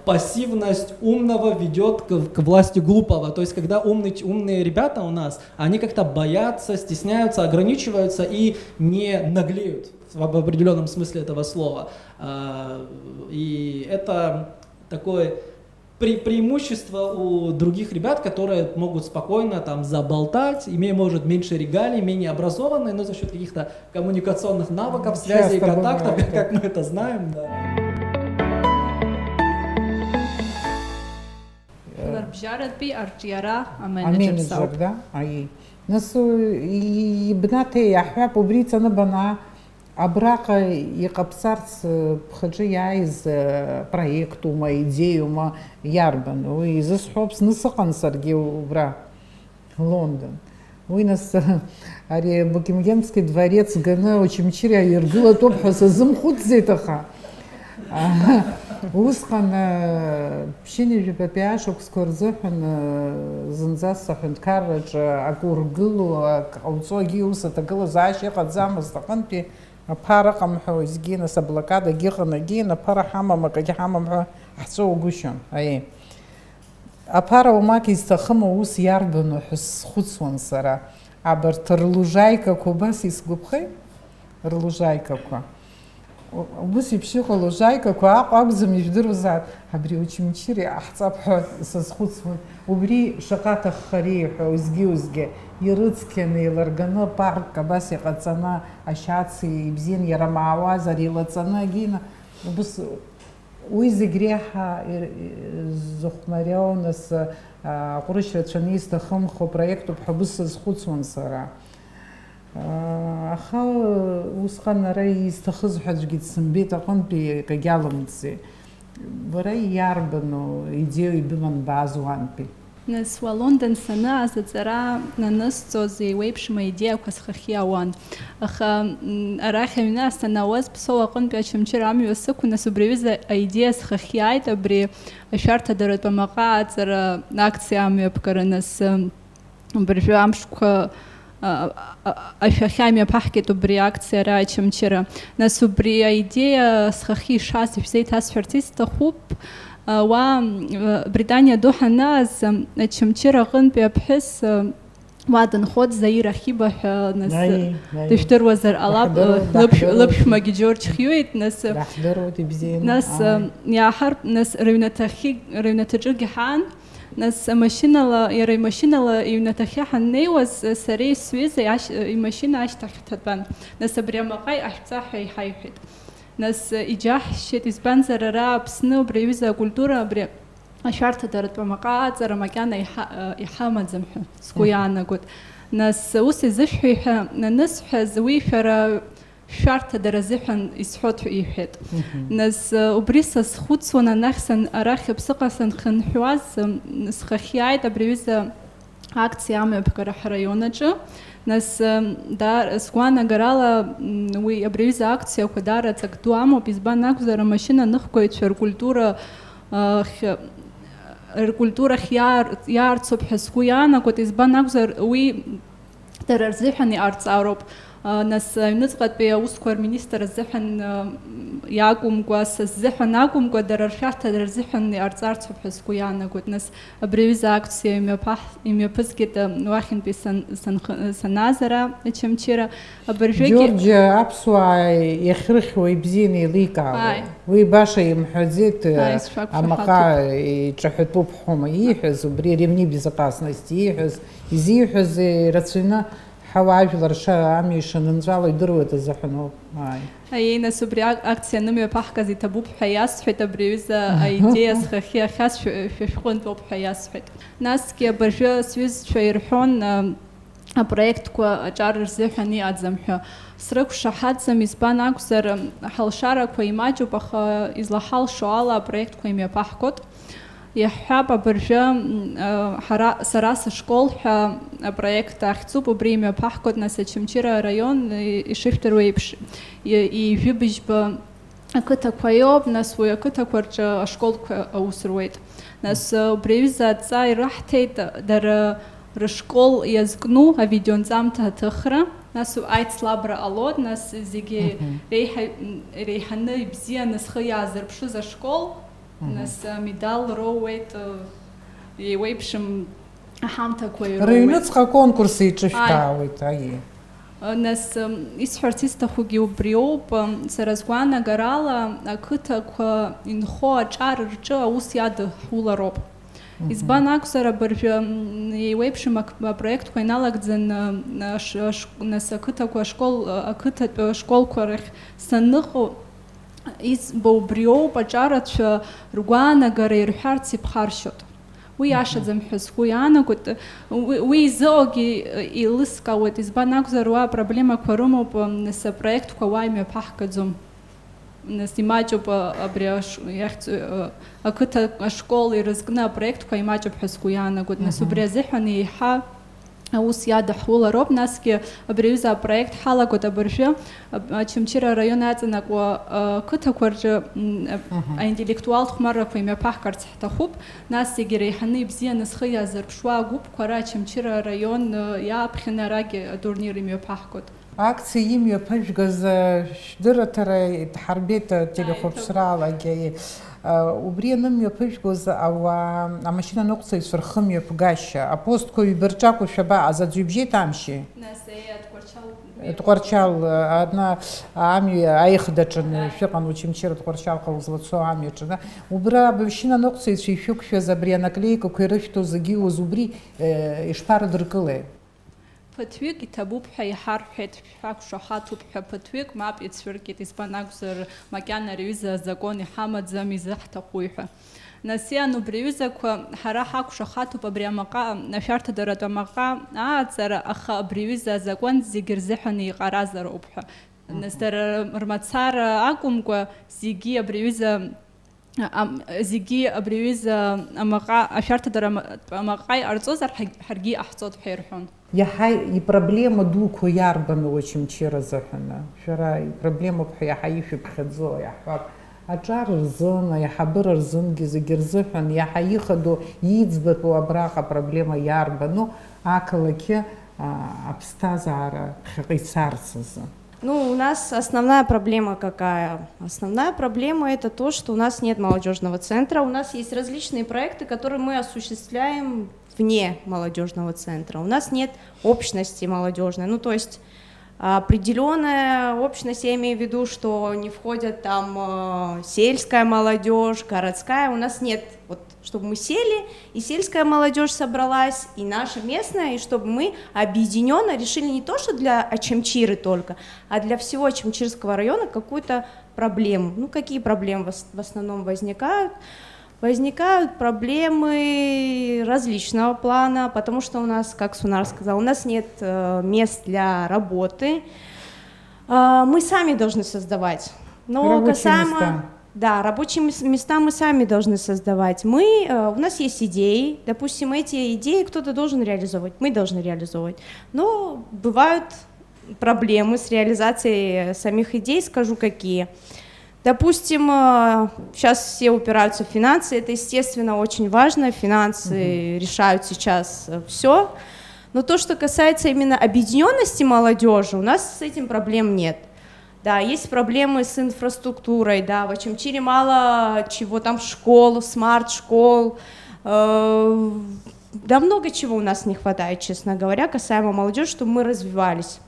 пассивность умного ведет к власти глупого. То есть, когда умные ребята у нас, они как-то боятся, стесняются, ограничиваются и не наглеют в определенном смысле этого слова. И это такое преимущество у других ребят, которые могут спокойно там заболтать, имея, может, меньше регалий, менее образованные, но за счет каких-то коммуникационных навыков, связей и контактов, как мы это знаем. Да. Менеджер, да? И أحباب وبريت أنا بنا أبراق يقبصرت بخجي عايز проект وما идею وما ياربن وإذا صحابس نسقن سرجي وبرا Лондон. وينس أري بوكيمجنский дворец гана очень чиря يرجوا تبحث زم خود زيتها Усҟан ԥшьынҩажәа папиашықәсқәа рзыҳәан зынӡа сыҳәынҭқарраҿы ак ургыло, ак ҟауҵо, егьи ус аҭагылазаашьа иҟаӡамызт аҟынтәи аԥара ыҟам ҳәа уеизгьы нас аблокадагьы ыҟан, егьи аԥара ҳамам, акагьы ҳамам ҳәа ҳҵәыуагәышьон. Аԥара уамак изҭахым аус иарбану ҳәа схәыцуан сара. Абарҭ рлужаикақәа убас исгәаԥхеит, рлужаикақәа. Убас еиԥш иҟоу алужаикақәа Аҟәа акәӡам ижәдыруазаап, абри Очамчыра иааҳҵап ҳәа сазхәыцуан. Убри шаҟа аҭаххари ҳәа уеизгьы ирыцқьаны, еиларганы парк абас иҟаҵаны, ашьаци ибзианы иарамаауазар илаҵаны агьина. Убас уи зегь реиҳа зыхәмариоу нас аҟәрышь рацәаны изҭахымхо проектуп ҳәа убас сазхәыцуан сара. Аха усҟан ара изҭахыз ҳәа аӡәгьы дсымбеит аҟынтәи акагьы алымҵит. Бара иарбану идеиа ибыман баазуантәи? Нас уа Лондон санааз аҵара нанысҵоз еиуеиԥшым аидеиақәа схахь иауан. Аха арахь аҩны санауаз Ԥсоу аҟынтәи Очамчыра амҩа сықәын, нас убри аҩыза аидеиа схахь иааит абри ашәарҭадаратә амаҟа аҵара акциа амҩаԥгара. Нас абыржәы амшқәа ашәахьы амҩаԥаҳгеит убри акциа ара Очамчыра. Нас убри аидеиа схахь ишаз ишәзеиҭасҳәарц исҭахуп. Уа Британиа ду ҳанааз Очамчыра аҟынтәи аԥҳәыс уа дынхоит Заир Ахиба ҳәа, нас дыжәдыруазар ҟалап, лыԥшәмагьы Џьорџь Хьюит, нас иааҳар, нас рыҩнаҭаҿыгьы ҳаан. Нас иара имашьынала иҩнаҭахьы ҳаннеиуаз сареи сҩызеи имашьына ашьҭахь ҳҭатәан. Нас абри амаҟа иҟашәҵа ҳәа иҳаиҳәеит. Нас иџьаҳшьеит, избанзар ара Аԥсны убри аҩыза акультура абри ашәарҭадаратә амаҟа аҵара макьана иҳамаӡам ҳәа сгәы иаанагоит. Нас ус изышәҳәеи ҳәа нанысҳәаз уи шәара шәарҭадара азыҳәан исҳәот ҳәа иҳәеит. Нас убри сазхәыцуан анахь арахь аԥсыҟа санхынҳәуаз схахь иааит абри аҩыза акциа амҩаԥгара ҳраион аҿы. Нас сгәаанагарала уи абри аҩыза акциақәа даара ҵак ду амоуп, избан акәзар амашьына ныхқәаҩцәа ркультурахь иаарцоуп ҳәа сгәы иаанагоит, избан акәзар уи дара рзыҳәан иҟарҵароуп. Нас аҩныҵҟатәи аусқәа рминистр азыҳәан иакәымкәа, са сзыҳәан акәымкәа, дара ршәарҭадара рзыҳәан иҟарҵарцоуп ҳәа сгәы иаанагоит. Нас абри аҩыза акциа имҩаԥызгеит уахьынтәи санааз ара Очамчыра. Џьорџь аԥсуаа иахьрыхьуа ибзианы еиликаауеит. Уи баша имҳәаӡеит, амаҟа иҿаҳәатәуп ҳәома ииҳәаз, убри аремни безопасности ииҳәаз, изиҳәаз рацәаҩны ҳауаажәлар амҩа ишанынҵәало идыруеит азыҳәаноуп. Нас убри акциа анымҩаԥаҳгаз иҭабуп ҳәа иасҳәеит, абри аҩыза аидеиа схахьы ахьаз шәышәҟәынтәоуп ҳәа иасҳәеит. Насгьы абыржәы сҩызцәа ирҳәон апроектқәа аҿар рзыҳәан иҟаӡам ҳәа. Срықәшаҳаҭӡам, избан акәзар ҳалшарақәа имаҷуп, аха излаҳалшо ала апроектқәа имҩаԥаҳгот. Иаҳҳәап абыржәы сара сышкол ҳәа апроект ахьӡуп, убри имҩаԥаҳгот. Нас Очамчыра араион ишыжәдыруа еиԥш ижәыбыжьба ақыҭақәа иоуп, нас уи ақыҭақәа рҿы ашколқәа аус руеит. Нас убри аҩыза адҵа ираҳҭеит дара рышкол иазкну авидеонҵамҭа аҭыхра, нас аицлабра ҟалот, нас зегьы реиҳаны ибзианы зхы иаазырԥшыз ашкол. Нас медал роуеит, еиуеиԥшым аҳамҭақәа ироуеит. Рыҩныҵҟа аконкурс еиҿышәкаауеит. Нас исҳәарц исҭахугьы убриоуп, сара сгәаанагарала ақыҭақәа инхо аҿар рҿы аус иадыҳулароуп. Избан акәзар абыржәы еиуеиԥшым апроектқәа иналагӡан нас ақыҭатәи ашколқәа рахь саныҟоу избо убриоуп аҿарацәа ргәаанагара ирҳәарц иԥхаршьот. Уи иашаӡам ҳәа сгәы иаанагоит. Уи изыҟоугьы еилыскаауеит, избан акәзар уа апроблемақәа рымоуп, нас апроектқәа уа имҩаԥаҳгаӡом. Нас имаҷуп абри ақыҭа ашкол ирызкны апроектқәа имаҷуп ҳәа сгәы иаанагоит. Нас убри азыҳәан еиҳа аус иадаҳулароуп, насгьы абри аҩыза апроект ҳалагоит абыржәы Очамчыра араион аҵанакуа қыҭақәа рҿы аинтеллектуалтә хәмаррақәа имҩаԥаҳгарц ҳҭахуп, нас зегьы иреиҳаны ибзианы зхы иазырԥшуа агәыԥқәа ара Очамчыра араион иааԥхьаны арагьы атурнир имҩаԥаҳгоит. Акции имҩаԥыжәгаз шәдырраҭара иҭҳарбеит телехәаԥшраалагьы. Убри анымҩаԥыжәгоз амашьына ныҟәцаҩцәа рхымҩаԥгашьа, апостқәа ҩбарҿакәа шәабаҟаз аӡәы ибжьеит амшьи? Тҟәарчал амҩа аихдаҿы шәыҟан Очамчыра Тҟәарчалҟа узлацо амҩаҿы. Убра абжьына ныҟәцаҩцәа ишәықәшәаз абри анаклеикақәа ирышәҭоз зегьы убри ишԥарыдыркылеи? Ԥыҭҩык иҭабуп ҳәа иҳарҳәеит, шәақәшаҳаҭуп ҳәа ԥыҭҩык мап ицәыркит, избан акәзар макьана ари аҩыза азакон иҳамаӡам изыҳҭахуи ҳәа. Нас иан убри аҩызақәа ҳара ҳақәшаҳаҭуп абри амаҟа ашәарҭадаратә амаҟа ааҵара, аха абри аҩыза азакон зегьы рзыҳәан иҟаразароуп ҳәа. Нас дара рмацара акәымкәа зегьы абри аҩыза амаҟа ашәарҭадаратә амаҟа иҟарҵозар ҳаргьы иҟаҳҵоит ҳәа ирҳәон. Иаҳа ипроблема дуқәа иарбану Очамчыра азыҳәан? Шәара ипроблемоуп ҳәа иаҳа ишәыԥхьаӡо иаҳҳәап. Аҿар рзын, аиҳабыра рзынгьы зегьы рзыҳәан иаҳа ихадоу, иӡбатәу абраҟа апроблема иарбану ақалақьы аԥсҭазаара ԥхьаҟа ицарц азы? Ну, у нас основная проблема какая? Основная проблема это то, что у нас нет молодежного центра. У нас есть различные проекты, которые мы осуществляем вне молодежного центра. У нас нет общности молодежной. Ну, то есть определенная общность, я имею в виду, что не входят там сельская молодежь, городская. У нас нет, вот, чтобы мы сели, и сельская молодежь собралась, и наша местная, и чтобы мы объединенно решили не то, что для Очамчыры только, а для всего Очамчырского района какую-то проблему. Ну, какие проблемы в основном возникают? Возникают проблемы различного плана, потому что у нас, как Сунар сказал, у нас нет мест для работы. Мы сами должны создавать. Но рабочие касаемо... места. Да, рабочие места мы сами должны создавать. У нас есть идеи, допустим, эти идеи кто-то должен реализовывать, мы должны реализовывать. Но бывают проблемы с реализацией самих идей, скажу какие. Допустим, сейчас все упираются в финансы, это, естественно, очень важно, финансы решают сейчас все, но то, что касается именно объединенности молодежи, у нас с этим проблем нет. Да, есть проблемы с инфраструктурой, да, в Очамчыре мало чего, там школ, смарт-школ, да много чего у нас не хватает, честно говоря, касаемо молодежи, чтобы мы развивались.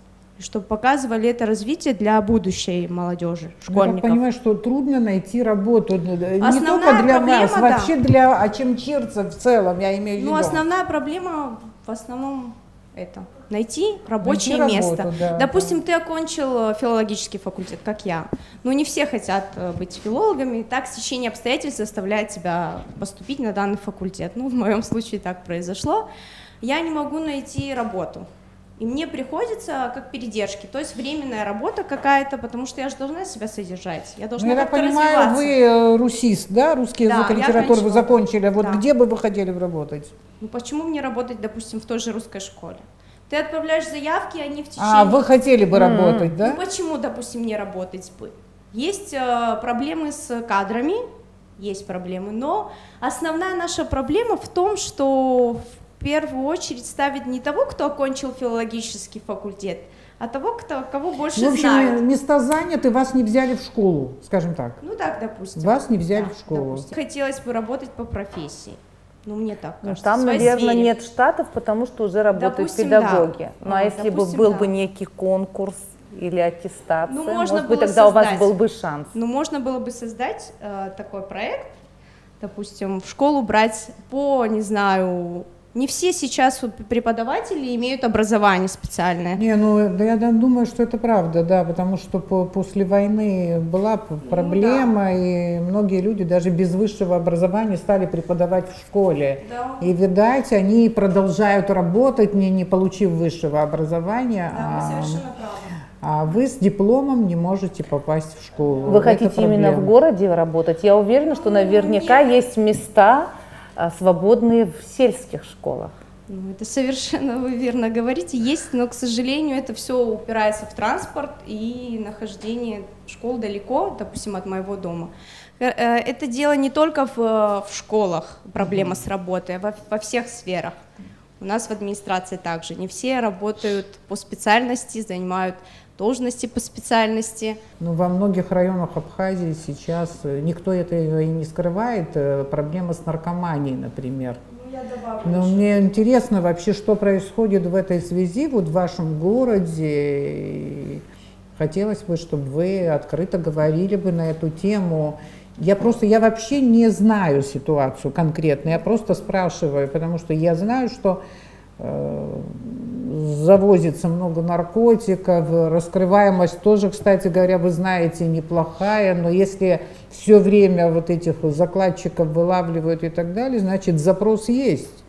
Чтобы показывали это развитие для будущей молодежи, школьников. Я понимаю, что трудно найти работу, не основная только для проблема, вас, вообще для очамчирцев в целом, я имею в виду. Ну, основная проблема в основном это найти рабочее найти место. Работу, да, допустим, ты окончил филологический факультет, как я. Но не все хотят быть филологами, так стечение обстоятельств заставляет тебя поступить на данный факультет. Ну, в моем случае так произошло. Я не могу найти работу. И мне приходится как передержки, то есть временная работа какая-то, потому что я же должна себя содержать, я должна как-то развиваться. Я понимаю, вы русист, да, русский язык и литературу вы закончили, вот да. Где бы вы хотели работать? Ну почему мне работать, допустим, в той же русской школе? Ты отправляешь заявки, они в течение... А, вы хотели бы работать, да? Ну почему, допустим, не работать бы? Есть проблемы с кадрами, есть проблемы, но основная наша проблема в том, что... в первую очередь ставит не того, кто окончил филологический факультет, а того, кого больше знают. В общем, места заняты, вас не взяли в школу, скажем так. Ну так, допустим. Вас не взяли в школу. Допустим. Хотелось бы работать по профессии. Ну, мне так кажется. Там, наверное, нет штатов, потому что уже работают допустим, педагоги. Да. Ну, а если допустим, бы был бы некий конкурс или аттестация, ну, может быть, тогда создать. У вас был бы шанс. Ну, можно было бы создать такой проект, допустим, в школу брать по, не знаю... Не все сейчас преподаватели имеют образование специальное. Не, ну я думаю, что это правда, да, потому что после войны была проблема, ну, да. И многие люди даже без высшего образования стали преподавать в школе. Да. И, видать, они продолжают работать, не получив высшего образования. Да, вы совершенно правы. А вы с дипломом не можете попасть в школу. Вы хотите именно в городе работать? Я уверена, что наверняка есть места свободные в сельских школах. Ну, это совершенно вы верно говорите, есть, но, к сожалению, это все упирается в транспорт и нахождение школ далеко, допустим, от моего дома. Это дело не только в школах, проблема с работой, а во всех сферах. У нас в администрации также. Не все работают по специальности, занимают должности по специальности. Ну, во многих районах Абхазии сейчас, никто этого и не скрывает, проблема с наркоманией, например. Но мне интересно вообще, что происходит в этой связи, вот в вашем городе. Хотелось бы, чтобы вы открыто говорили бы на эту тему. Я вообще не знаю ситуацию конкретно, я просто спрашиваю, потому что я знаю, что завозится много наркотиков, раскрываемость тоже, кстати говоря, вы знаете, неплохая, но если все время вот этих закладчиков вылавливают и так далее, значит запрос есть.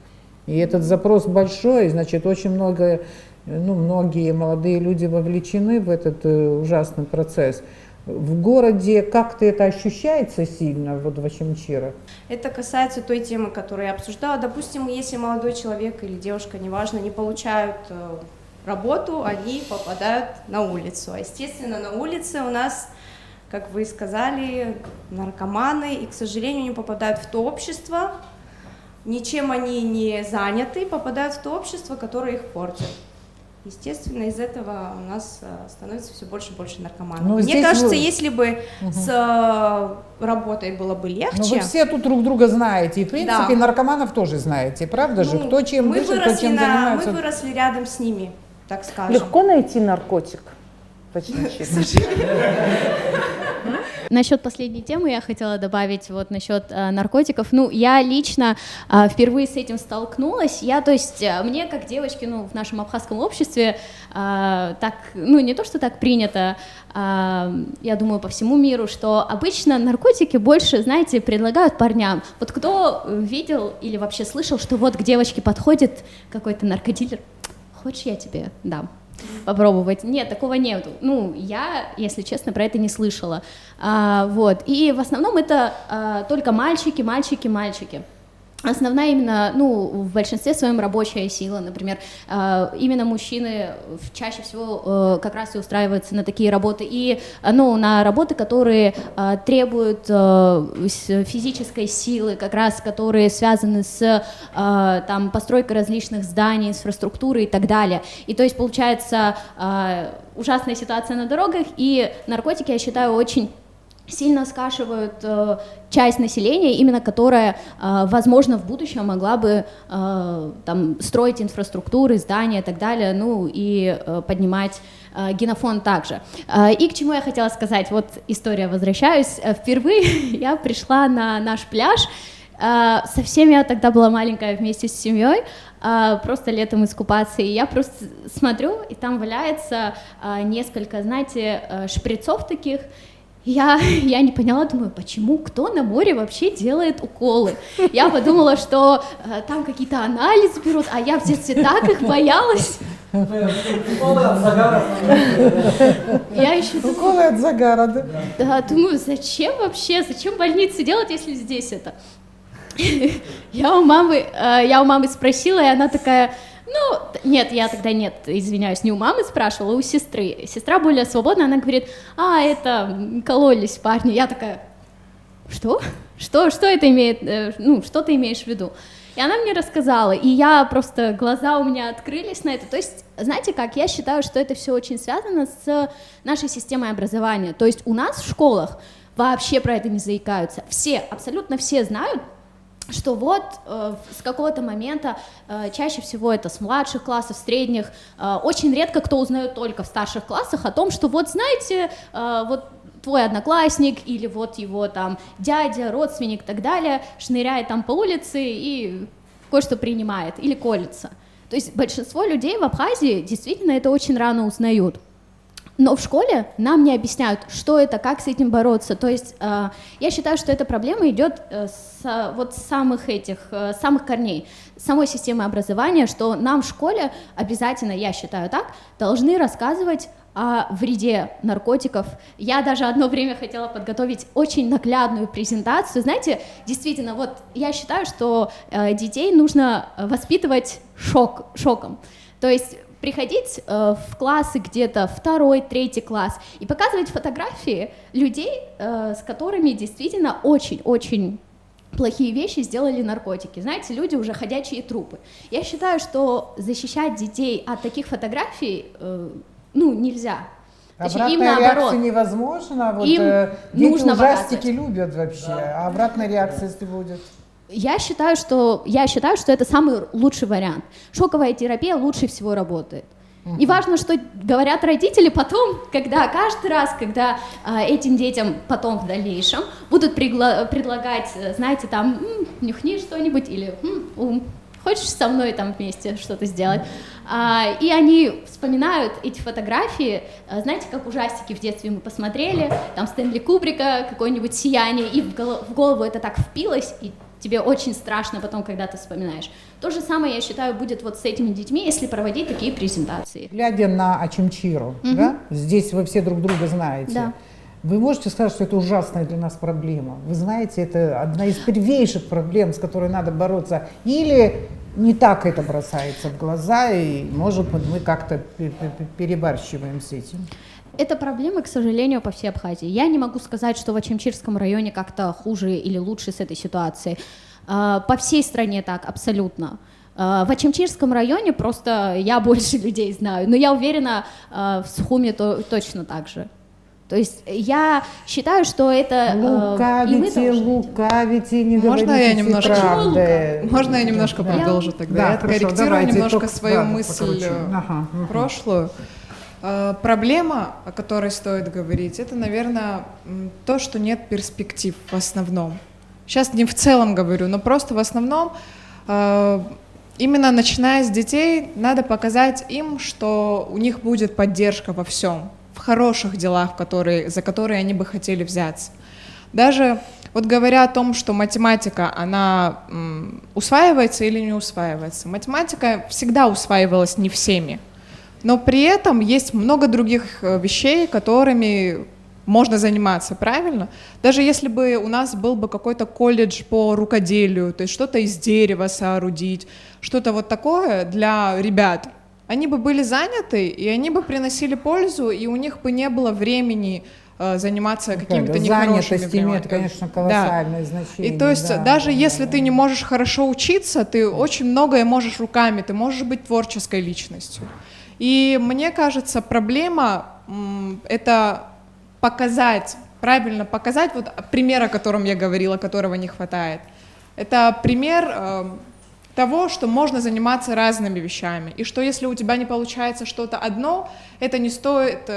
И этот запрос большой, значит очень много, многие молодые люди вовлечены в этот ужасный процесс. В городе как-то это ощущается сильно, вот в Ачамчирах? Это касается той темы, которую я обсуждала. Допустим, если молодой человек или девушка, неважно, не получают работу, они попадают на улицу. А естественно, на улице у нас, как вы сказали, наркоманы, и, к сожалению, они попадают в то общество, ничем они не заняты, попадают в то общество, которое их портит. Естественно, из этого у нас становится все больше и больше наркоманов. Мне кажется, если бы с работой было бы легче... Но вы все тут друг друга знаете, и в принципе наркоманов тоже знаете, правда же? Кто чем дышит, кто чем занимается. Мы выросли рядом с ними, так скажем. Легко найти наркотик? Насчет последней темы я хотела добавить вот насчет наркотиков. Ну, я лично впервые с этим столкнулась. Мне как девочке, в нашем абхазском обществе так, не то, что так принято, я думаю, по всему миру, что обычно наркотики больше, знаете, предлагают парням. Вот кто видел или вообще слышал, что вот к девочке подходит какой-то наркодилер, хочешь, я тебе дам попробовать? Нет, такого нет. Я, если честно, про это не слышала. И в основном это только мальчики. Основная именно, в большинстве своем рабочая сила, например, именно мужчины чаще всего как раз и устраиваются на такие работы, и, на работы, которые требуют физической силы, как раз, которые связаны с постройкой различных зданий, инфраструктуры и так далее. И то есть получается ужасная ситуация на дорогах, и наркотики, я считаю, очень сильно скашивают часть населения, именно которая, возможно, в будущем могла бы строить инфраструктуры, здания и так далее, и поднимать генофонд также. И к чему я хотела сказать, вот история, возвращаюсь. Впервые я пришла на наш пляж, совсем я тогда была маленькая вместе с семьей, просто летом искупаться, и я просто смотрю, и там валяется несколько, знаете, шприцов таких. Я не поняла, думаю, почему, кто на море вообще делает уколы? Я подумала, что там какие-то анализы берут, а я в детстве так их боялась. Уколы от загара. Уколы от загара, да? Да, думаю, зачем в больнице делать, если здесь это? Я у мамы спросила, и она такая... извиняюсь, не у мамы спрашивала, а у сестры. Сестра более свободная, она говорит, это кололись парни. Я такая, что? Что это имеет, что ты имеешь в виду? И она мне рассказала, и глаза у меня открылись на это. То есть, знаете как, я считаю, что это все очень связано с нашей системой образования. То есть у нас в школах вообще про это не заикаются. Абсолютно все знают, что с какого-то момента, чаще всего это с младших классов, средних, очень редко кто узнает только в старших классах о том, что знаете, твой одноклассник или его дядя, родственник и так далее шныряет по улице и кое-что принимает или колется. То есть большинство людей в Абхазии действительно это очень рано узнают. Но в школе нам не объясняют, что это, как с этим бороться. То есть я считаю, что эта проблема идет с самых корней, самой системы образования, что нам в школе обязательно, я считаю так, должны рассказывать о вреде наркотиков. Я даже одно время хотела подготовить очень наглядную презентацию. Знаете, действительно, вот я считаю, что детей нужно воспитывать шоком. То есть приходить в классы где-то 2-й, 3-й класс и показывать фотографии людей, с которыми действительно очень-очень плохие вещи сделали наркотики. Знаете, люди уже ходячие трупы. Я считаю, что защищать детей от таких фотографий, нельзя. Обратная реакция невозможна. Вот, им дети нужно ужастики любят вообще, а обратная реакция, если будет? Я считаю, что это самый лучший вариант. Шоковая терапия лучше всего работает. И важно, что говорят родители потом, каждый раз, когда этим детям потом в дальнейшем будут предлагать, знаете, там, нюхни что-нибудь или хочешь со мной там вместе что-то сделать. И они вспоминают эти фотографии, знаете, как ужастики в детстве мы посмотрели, там Стэнли Кубрика, какое-нибудь «Сияние», и в голову это так впилось, и тебе очень страшно потом, когда ты вспоминаешь. То же самое, я считаю, будет вот с этими детьми, если проводить такие презентации. Глядя на Очимчиру, да? Здесь вы все друг друга знаете. Да. Вы можете сказать, что это ужасная для нас проблема? Вы знаете, это одна из первейших проблем, с которой надо бороться. Или не так это бросается в глаза, и, может быть, мы как-то перебарщиваем с этим? Это проблема, к сожалению, по всей Абхазии. Я не могу сказать, что в Очимчирском районе как-то хуже или лучше с этой ситуацией. По всей стране так, абсолютно. В Очимчирском районе просто я больше людей знаю, но я уверена, в Сухуме точно так же. То есть я считаю, что это... Лукавите, не Можно говорите правды. Можно я немножко продолжу тогда? Да, я откорректирую немножко свою мысль прошлую. Проблема, о которой стоит говорить, это, наверное, то, что нет перспектив в основном. Сейчас не в целом говорю, но просто в основном, именно начиная с детей, надо показать им, что у них будет поддержка во всем, в хороших делах, за которые они бы хотели взяться. Даже вот говоря о том, что математика, она усваивается или не усваивается, математика всегда усваивалась не всеми. Но при этом есть много других вещей, которыми можно заниматься, правильно? Даже если бы у нас был бы какой-то колледж по рукоделию, то есть что-то из дерева соорудить, что-то вот такое для ребят, они бы были заняты, и они бы приносили пользу, и у них бы не было времени заниматься какими-то нехорошими занятость имеет, конечно, колоссальное значение. И то есть даже если ты не можешь хорошо учиться, ты очень многое можешь руками, ты можешь быть творческой личностью. И мне кажется, проблема это показать, правильно показать, вот пример, о котором я говорила, которого не хватает. Это пример того, что можно заниматься разными вещами, и что если у тебя не получается что-то одно, это не стоит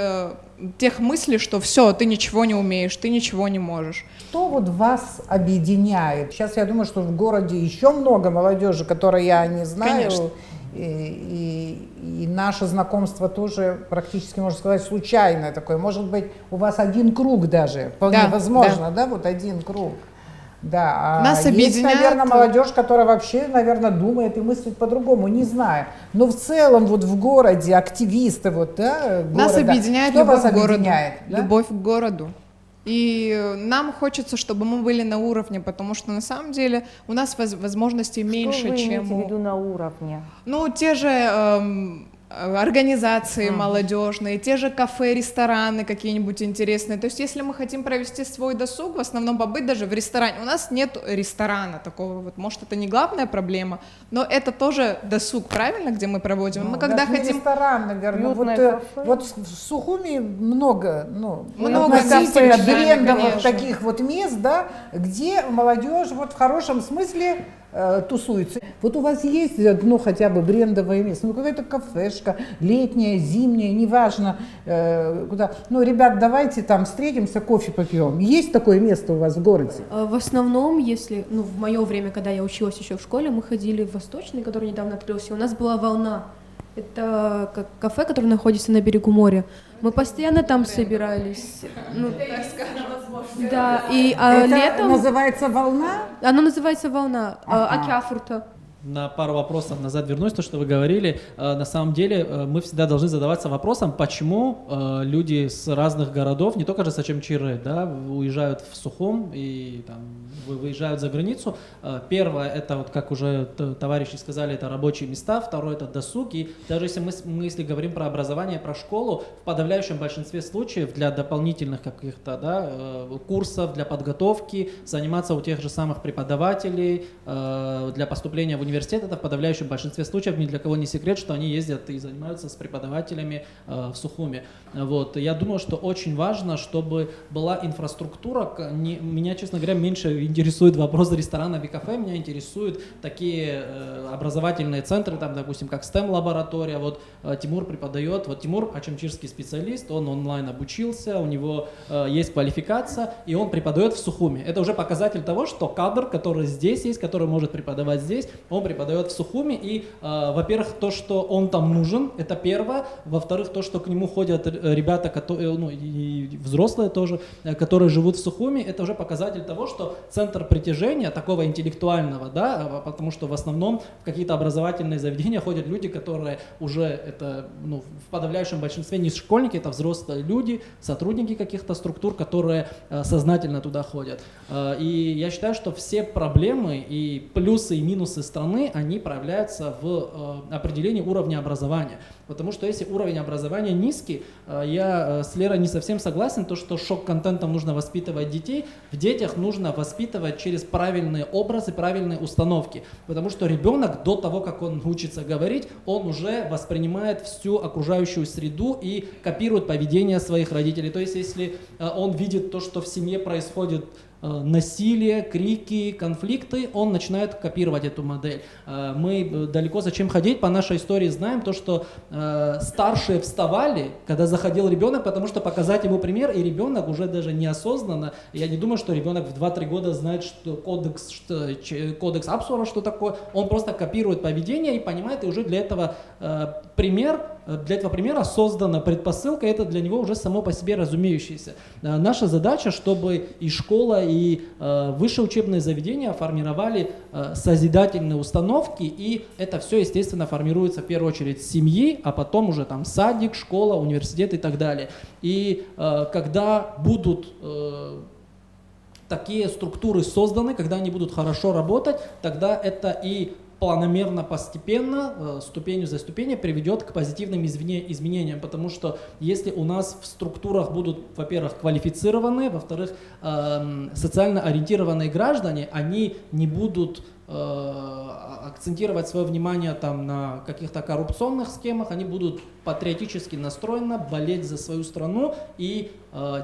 тех мыслей, что все, ты ничего не умеешь, ты ничего не можешь. Что вот вас объединяет? Сейчас я думаю, что в городе еще много молодежи, которой я не знаю. Конечно. И наше знакомство тоже практически, можно сказать, случайное такое. Может быть, у вас один круг даже, вполне возможно, да, вот один круг. Да, нас есть, наверное, молодежь, которая вообще, наверное, думает и мыслит по-другому, не знаю. Но в целом вот в городе активисты вот, да, города. Нас объединяет Что любовь вас к городу. объединяет, да? Любовь к городу. И нам хочется, чтобы мы были на уровне, потому что на самом деле у нас возможностей меньше, что вы чем... имеете в виду на уровне? Ну, те же организации молодежные, те же кафе, рестораны какие-нибудь интересные. То есть если мы хотим провести свой досуг, в основном побыть даже в ресторане. У нас нет ресторана такого, вот, может, это не главная проблема, но это тоже досуг, правильно, где мы проводим? Ну, мы когда хотим... ресторан, наверное, вот в Сухуми много относительно брендовых таких вот мест, да, где молодежь вот в хорошем смысле тусуется. Вот у вас есть одно хотя бы брендовое место, ну какая-то кафешка, летняя, зимняя, неважно куда. Ну, ребят, давайте там встретимся, кофе попьем. Есть такое место у вас в городе? В основном, если, в мое время, когда я училась еще в школе, мы ходили в Восточный, который недавно открылся, у нас была «Волна». Это кафе, которое находится на берегу моря. Мы постоянно там собирались. Да, и это летом... называется «Волна»? Оно называется «Волна», Акяфурта. на пару вопросов назад вернусь, то, что вы говорили. На самом деле мы всегда должны задаваться вопросом, почему люди с разных городов, не только же с Ачамчиры, да, уезжают в Сухум и там, выезжают за границу. Первое, это, вот, как уже товарищи сказали, это рабочие места. Второе, это досуг. И даже если мы если говорим про образование, про школу, в подавляющем большинстве случаев для дополнительных каких-то, да, курсов, для подготовки, заниматься у тех же самых преподавателей, для поступления в университет, это в подавляющем большинстве случаев, ни для кого не секрет, что они ездят и занимаются с преподавателями в Сухуме. Вот. Я думаю, что очень важно, чтобы была инфраструктура. Меня, честно говоря, меньше интересует вопрос ресторанов и кафе, меня интересуют такие образовательные центры, там, допустим, как STEM-лаборатория. Вот Тимур преподает, вот Тимур ачамчирский специалист, он онлайн обучился, у него есть квалификация, и он преподает в Сухуме. Это уже показатель того, что кадр, который здесь есть, который может преподавать здесь, он преподает в Сухуме, и, во-первых, то, что он там нужен, это первое, во-вторых, то, что к нему ходят ребята, которые, ну, и взрослые тоже, которые живут в Сухуме, это уже показатель того, что центр притяжения такого интеллектуального, да, потому что в основном в какие-то образовательные заведения ходят люди, которые уже, это, ну, в подавляющем большинстве не школьники, это взрослые люди, сотрудники каких-то структур, которые сознательно туда ходят. И я считаю, что все проблемы и плюсы и минусы страны, они проявляются в определении уровня образования. Потому что если уровень образования низкий, я с Лерой не совсем согласен, то, что шок-контентом нужно воспитывать детей, в детях нужно воспитывать через правильные образы, правильные установки. Потому что ребенок до того, как он учится говорить, он уже воспринимает всю окружающую среду и копирует поведение своих родителей. То есть если он видит то, что в семье происходит насилие, крики, конфликты, он начинает копировать эту модель. Мы далеко зачем ходить, по нашей истории знаем то, что старшие вставали, когда заходил ребенок, потому что показать ему пример, и ребенок уже даже неосознанно, я не думаю, что ребенок в 2-3 года знает, что кодекс Апсуара, что такое, он просто копирует поведение и понимает, и уже для этого для этого примера создана предпосылка, это для него уже само по себе разумеющееся. Наша задача, чтобы и школа, и высшие учебные заведения формировали созидательные установки, и это все, естественно, формируется в первую очередь с семьи, а потом уже там садик, школа, университет и так далее. И когда будут такие структуры созданы, когда они будут хорошо работать, тогда это и планомерно, постепенно, ступенью за ступенью приведет к позитивным изменениям, потому что если у нас в структурах будут, во-первых, квалифицированные, во-вторых, социально ориентированные граждане, они не будут акцентировать свое внимание там на каких-то коррупционных схемах, они будут патриотически настроены, болеть за свою страну и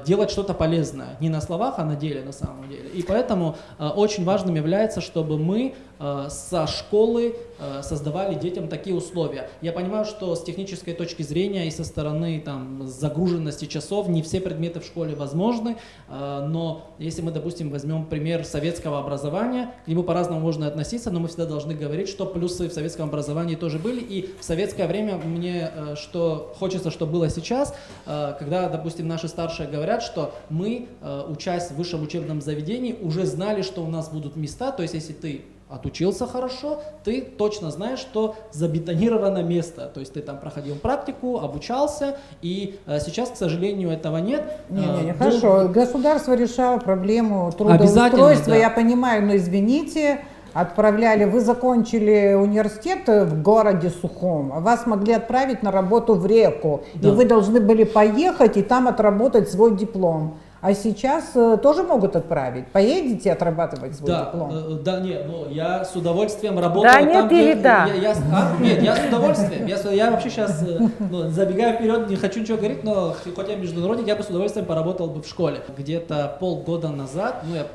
делать что-то полезное. Не на словах, а на деле на самом деле. И поэтому очень важным является, чтобы мы со школы создавали детям такие условия. Я понимаю, что с технической точки зрения и со стороны там, загруженности часов не все предметы в школе возможны, но если мы, допустим, возьмем пример советского образования, к нему по-разному можно относиться, но мы всегда должны говорить, что плюсы в советском образовании тоже были, и в советское время мне что хочется, чтобы было сейчас, когда, допустим, наши старшие говорят, что мы, учась в высшем учебном заведении, уже знали, что у нас будут места, то есть если ты отучился хорошо, ты точно знаешь, что забетонировано место. То есть ты там проходил практику, обучался, и сейчас, к сожалению, этого нет. Хорошо. Государство решало проблему трудоустройства, да. Я понимаю, но извините, отправляли, вы закончили университет в городе Сухум, а вас могли отправить на работу в Реку, да. И вы должны были поехать и там отработать свой диплом. А сейчас тоже могут отправить. Поедете отрабатывать свой диплом? Да, нет, ну я с удовольствием работаю. Да, нет или да? Нет, я с удовольствием. Я вообще сейчас, забегая вперед, не хочу ничего говорить, но хоть я международник, я бы с удовольствием поработал бы в школе. Где-то полгода назад, я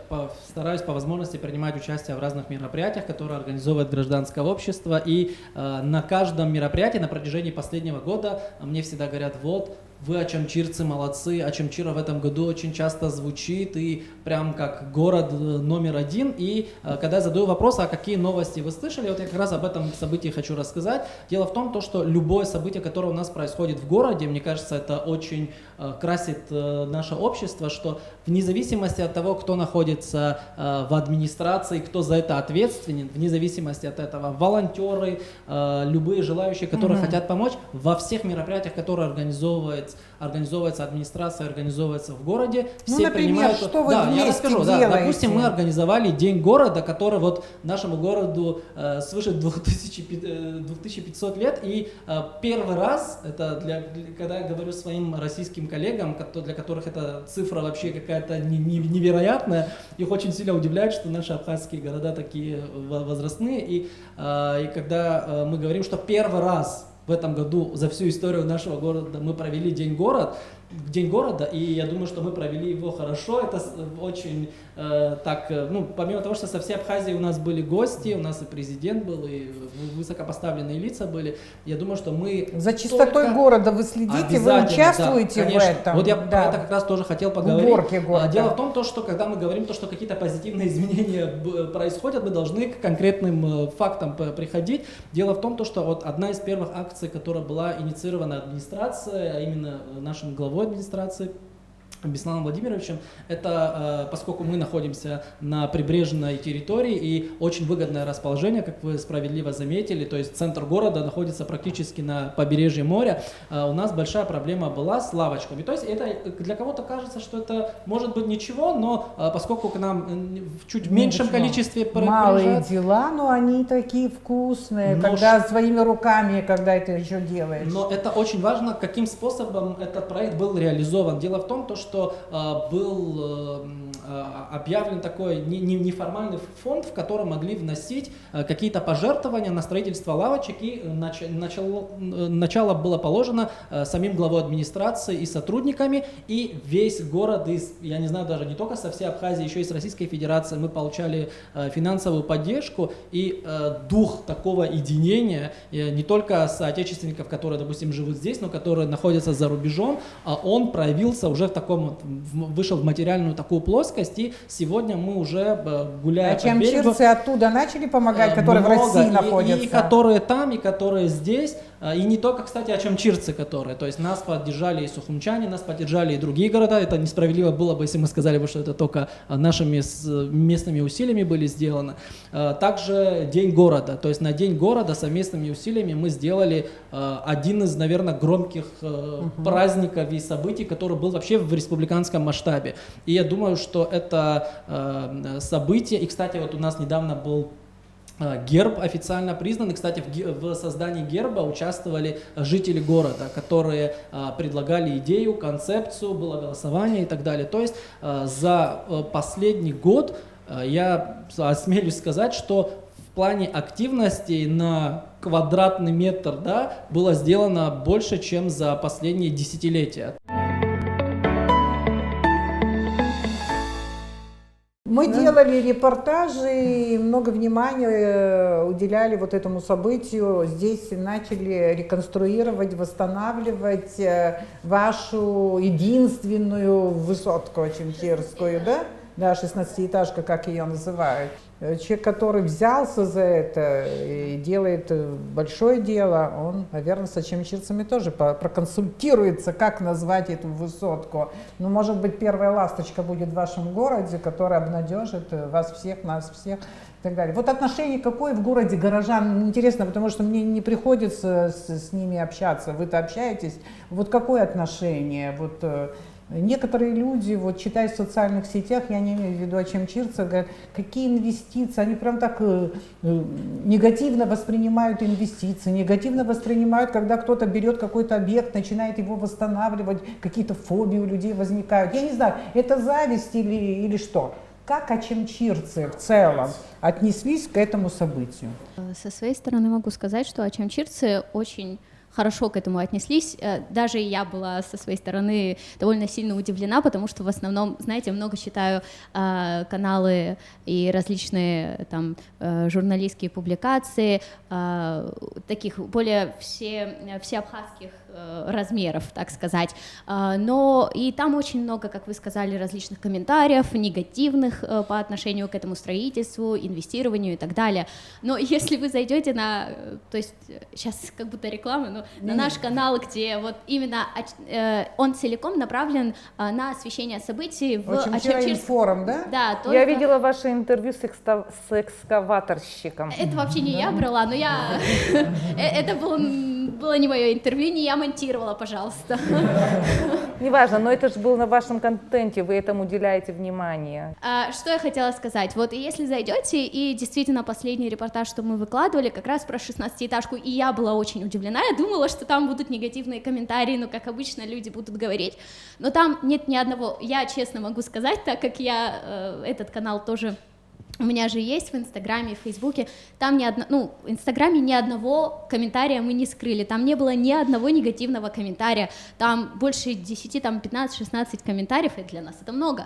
стараюсь по возможности принимать участие в разных мероприятиях, которые организовывает гражданское общество. И на каждом мероприятии на протяжении последнего года мне всегда говорят, вот, вы, ачамчирцы, молодцы, Ачамчира в этом году очень часто звучит и прям как город номер один. И когда я задаю вопрос, а какие новости вы слышали, вот я как раз об этом событии хочу рассказать. Дело в том, что любое событие, которое у нас происходит в городе, мне кажется, это очень красит наше общество, что вне зависимости от того, кто находится в администрации, кто за это ответственен, вне зависимости от этого, волонтеры, любые желающие, которые хотят помочь, во всех мероприятиях, которые организовывается администрация, организовывается в городе, все например, принимают... что вы да, вместе я расскажу, делаете? Да, допустим, мы организовали День города, который вот нашему городу свыше 2500 лет, и первый раз, это когда я говорю своим российским коллегам, для которых эта цифра вообще какая-то невероятная, их очень сильно удивляет, что наши абхазские города такие возрастные, и когда мы говорим, что первый раз в этом году за всю историю нашего города мы провели День города, и я думаю, что мы провели его хорошо. Это очень помимо того, что со всей Абхазии у нас были гости, у нас и президент был, и высокопоставленные лица были, я думаю, что мы... За чистотой города вы следите, вы участвуете в этом? Вот я про это как раз тоже хотел поговорить. Уборки города. Дело в том, что когда мы говорим, что какие-то позитивные изменения происходят, мы должны к конкретным фактам приходить. Дело в том, что вот одна из первых акций, которая была инициирована администрацией, а именно нашим главой администрации Бесланом Владимировичем, это поскольку мы находимся на прибрежной территории и очень выгодное расположение, как вы справедливо заметили, то есть центр города находится практически на побережье моря, у нас большая проблема была с лавочками. То есть это для кого-то кажется, что это может быть ничего, но поскольку к нам в чуть меньшем количестве малые дела, но они такие вкусные, когда своими руками, когда это еще делаешь. Но это очень важно, каким способом этот проект был реализован. Дело в том, что был объявлен такой неформальный фонд, в который могли вносить какие-то пожертвования на строительство лавочек, и начало было положено самим главой администрации и сотрудниками, и весь город, я не знаю, даже не только со всей Абхазии, еще и с Российской Федерации мы получали финансовую поддержку, и дух такого единения, не только соотечественников, которые, допустим, живут здесь, но которые находятся за рубежом, он проявился уже в таком, вышел в материальную такую плоскость, и сегодня мы уже гуляем по берегу. Ачамчирцы оттуда начали помогать, которые в России находятся? И которые там, и которые здесь, и не только, кстати, ачамчирцы, которые, то есть нас поддержали и сухумчане, нас поддержали и другие города, это несправедливо было бы, если мы сказали бы, что это только нашими местными усилиями были сделано. Также День города, то есть на День города совместными усилиями мы сделали один из, наверное, громких праздников и событий, который был вообще в республиканском масштабе. И я думаю, что это событие, и, кстати, вот у нас недавно был герб официально признан, и, кстати, в создании герба участвовали жители города, которые предлагали идею, концепцию, было голосование и так далее. То есть за последний год я осмелюсь сказать, что в плане активности на квадратный метр, да, было сделано больше, чем за последние десятилетия. Мы делали репортажи, много внимания уделяли вот этому событию. Здесь начали реконструировать, восстанавливать вашу единственную высотку ачамчирскую, да? Да, 16-этажка, как ее называют. Человек, который взялся за это и делает большое дело, он, наверное, с ачамчирцами тоже проконсультируется, как назвать эту высотку. Ну, может быть, первая ласточка будет в вашем городе, которая обнадежит вас всех, нас всех и так далее. Вот отношение какое в городе горожан, интересно, потому что мне не приходится с ними общаться. Вы-то общаетесь. Вот какое отношение? Вот некоторые люди, вот читая в социальных сетях, я не имею в виду ачамчирцев, говорят, какие инвестиции, они прям так негативно воспринимают инвестиции, негативно воспринимают, когда кто-то берет какой-то объект, начинает его восстанавливать, какие-то фобии у людей возникают. Я не знаю, это зависть или что? Как ачамчирцы в целом отнеслись к этому событию? Со своей стороны могу сказать, что ачамчирцы очень хорошо к этому отнеслись. Даже я была со своей стороны довольно сильно удивлена, потому что в основном, знаете, много читаю каналы и различные там журналистские публикации таких более всеабхазских размеров, так сказать. Но и там очень много, как вы сказали, различных комментариев, негативных по отношению к этому строительству, инвестированию и так далее. Но если вы зайдете на, то есть сейчас как будто реклама, но на наш канал, где вот именно он целиком направлен на освещение событий в Ачамчирском форум, да? Да, только... Я видела ваше интервью с экскаваторщиком. Это вообще не я брала, но я... Это было не мое интервью, не я монтировала, пожалуйста. Неважно, но это же было на вашем контенте, вы этому уделяете внимание. Что я хотела сказать? Вот если зайдете, и действительно последний репортаж, что мы выкладывали, как раз про 16-этажку, и я была очень удивлена, я думала, что там будут негативные комментарии, но, как обычно, люди будут говорить, но там нет ни одного, я честно могу сказать, так как я этот канал тоже... У меня же есть в Инстаграме, в Фейсбуке, там в Инстаграме ни одного комментария мы не скрыли, там не было ни одного негативного комментария, там больше 10, там 15-16 комментариев, это для нас это много,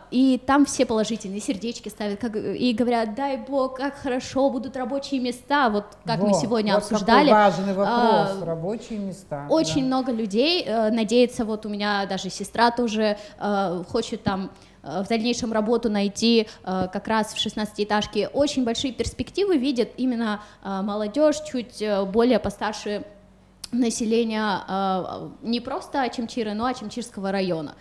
и там все положительные, сердечки ставят, и говорят, дай бог, как хорошо, будут рабочие места, вот как мы сегодня обсуждали. Какой важный вопрос, рабочие места. Очень много людей надеется, вот у меня даже сестра тоже хочет там в дальнейшем работу найти как раз в 16-этажке. Очень большие перспективы видят именно молодежь, чуть более постарше населения не просто Ачамчира, но Ачамчирского района.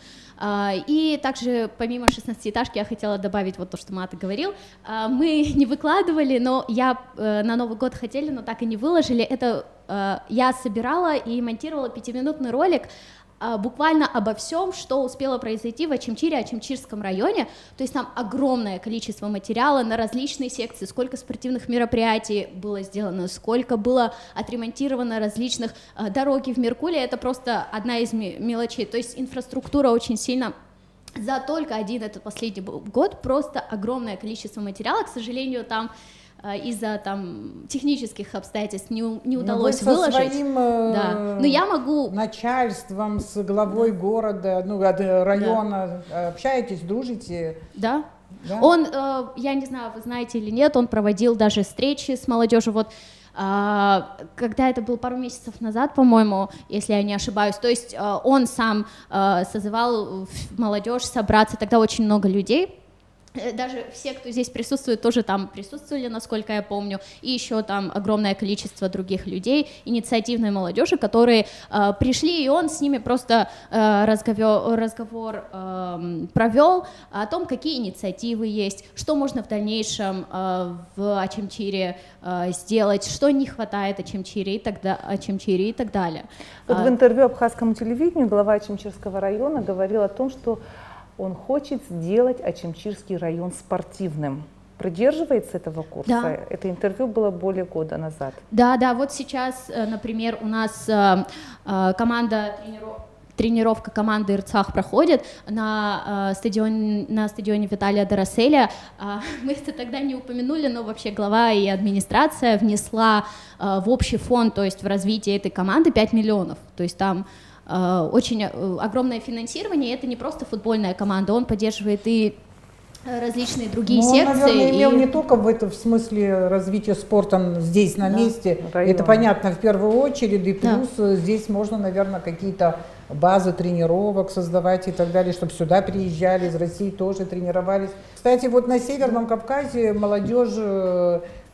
И также помимо 16-этажки я хотела добавить вот то, что Мата говорил. Мы не выкладывали, но я на Новый год хотели, но так и не выложили. Это я собирала и монтировала 5-минутный ролик буквально обо всем, что успело произойти в Ачамчире, Ачамчирском районе, то есть там огромное количество материала на различные секции, сколько спортивных мероприятий было сделано, сколько было отремонтировано различных дороги в Меркуле, это просто одна из мелочей, то есть инфраструктура очень сильно... За только один этот последний год просто огромное количество материала, к сожалению, там из-за там технических обстоятельств не удалось выложить. Со своим но я могу... начальством, с главой города, района общаетесь, дружите? Да. Он, я не знаю, вы знаете или нет, он проводил даже встречи с молодежью, вот когда это было пару месяцев назад, по-моему, если я не ошибаюсь, то есть он сам созывал молодежь собраться, тогда очень много людей. Даже все, кто здесь присутствует, тоже там присутствовали, насколько я помню, и еще там огромное количество других людей, инициативной молодежи, которые пришли, и он с ними просто разговор провел о том, какие инициативы есть, что можно в дальнейшем в Ачамчире сделать, что не хватает Ачамчире и так далее. Вот в интервью абхазскому телевидению глава Ачамчирского района говорил о том, что он хочет сделать Ачамчирский район спортивным. Придерживается этого курса? Да. Это интервью было более года назад. Да, вот сейчас, например, у нас тренировка команды Ирцах проходит на стадионе Виталия Дороселя. Мы это тогда не упомянули, но вообще глава и администрация внесла в общий фонд, то есть в развитие этой команды 5 миллионов. То есть там очень огромное финансирование, это не просто футбольная команда, он поддерживает и различные другие секции. Он, наверное, имел не только в смысле развития спорта здесь на месте, это понятно в первую очередь, и плюс здесь можно, наверное, какие-то базы тренировок создавать и так далее, чтобы сюда приезжали, из России тоже тренировались. Кстати, вот на Северном Кавказе молодежь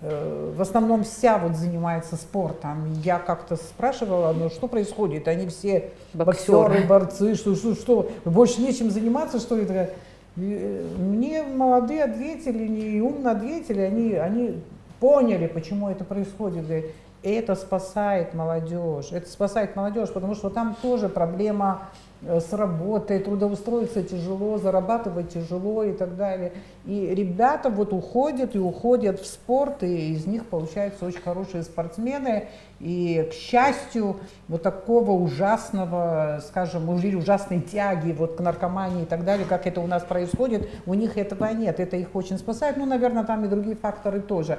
в основном вся вот занимается спортом. Я как-то спрашивала, что происходит? Они все боксеры, борцы, что? Больше нечем заниматься, что ли? Мне молодые ответили, не умно ответили, они поняли, почему это происходит. Говорят, это спасает молодежь, потому что там тоже проблема с работой, трудоустроиться тяжело, зарабатывать тяжело и так далее. И ребята вот уходят в спорт, и из них получаются очень хорошие спортсмены. И, к счастью, вот такого ужасного, скажем, ужасной тяги вот к наркомании и так далее, как это у нас происходит, у них этого нет. Это их очень спасает. Наверное, там и другие факторы тоже.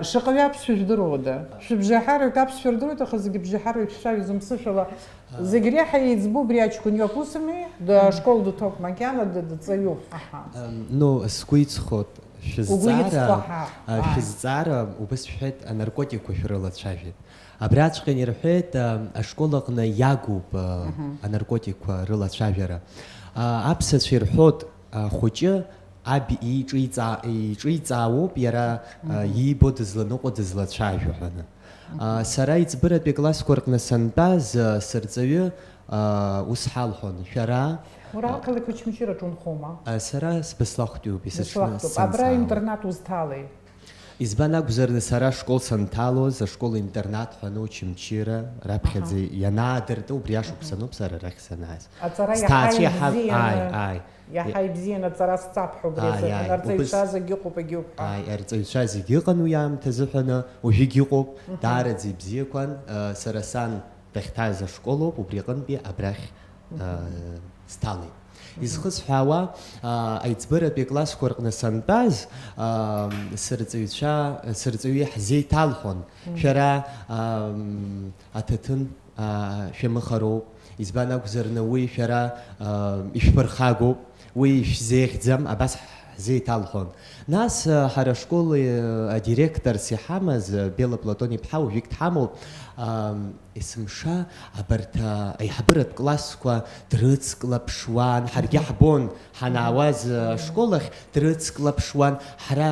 Шакаляб сюждрода. Шибжахары кап сюждрода хазгибжахары чшави замсышала. Загряха и избу брячку не опусами до школы до топ макяна до царев. Ну, скуит сход. шәызҵаара убас шәҳәеит анаркотикқәа шәрылацәажәеит. Абраҵәҟьан ирҳәеит ашкол аҟны иагуп анаркотикқәа рылацәажәара. Аԥсацәа ирҳәоит ахәыҷы аб иҿиҵаауоуп иара иибо дызланыҟәо дызлацәажәо ҳәаны. Сара иӡбыратәи классқәа рҟны сантәаз сырҵаҩы ус ҳалҳәон, шәара Ураҟалеи Очамчыраҿ унхома? Сара сбыслахәтәуп, Абра интернат узҭалеи? Избан акәзарны сара ашкол санҭалоз, ашкол-интернат ҳәаны Очамчыра раԥхьаӡа ианаадырты, убри ашықәсаноуп сара арахь санааз. Аҵара иаҳа ибзианы аҵара сҵаԥҳәо убри азы, арҵаҩцәа зегьы ыҟоуп, егьыуп ҳәа. Арҵаҩцәа зегьы ыҟан уи аамҭазы ҳәаны, уажәыгь иҟоуп, даараӡа ибзиақәан. Сара сан дахьҭаз ашколоуп, убри аҟынтәи абрахь сҭалеит. Изхысҳәаауа аиҵбыратәи классқәа рҟны сантәаз сырҵаҩы ҳзеиҭалҳәон, шәара аҭаҭын шәамыхароуп, избан акәзарны уи шәара ишәԥырхагоуп, уи ишәзеиӷьӡам, абас ҳзеиҭалҳәон. Нас ҳара ашкол адиректорс иҳамаз Бела Платон-иԥҳа уажәык дҳамоуп, есымша абарҭ аиҳабыратә классқәа дрыцклаԥшуан, ҳаргьы ҳбон ҳанаауаз ашкол ахь дрыцклаԥшуан, ҳара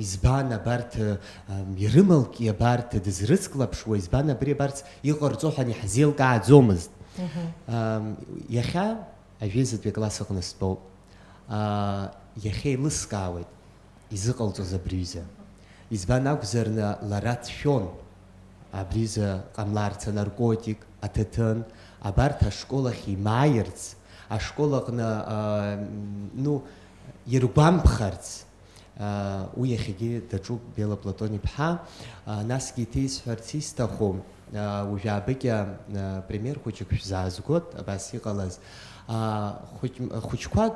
избан абарҭ ирымалки абарҭ дызрыцклаԥшуа, избан абри абарҭ иҟарҵо ҳәан иҳзеилкааӡомызт. Иахьа ажәеизатәи акласс аҟны стәоуп. Иахьа еилыскаауеит изыҟалҵоз абриҩыза. Избан акәзарны лара дшәон абриҩыза ҟамларц, анаркотик, аҭаҭын, абарҭ ашкол ахь имааирц, ашкол аҟны иргәамԥхарц. Уи иахьагьы даҿуп Бела Платон-иԥҳа. Насгьы иҭеисҳәарц исҭаху, уажә аабыкьа премиер хәыҷык шәзаазгот, абас иҟалаз. Хәыҷқәак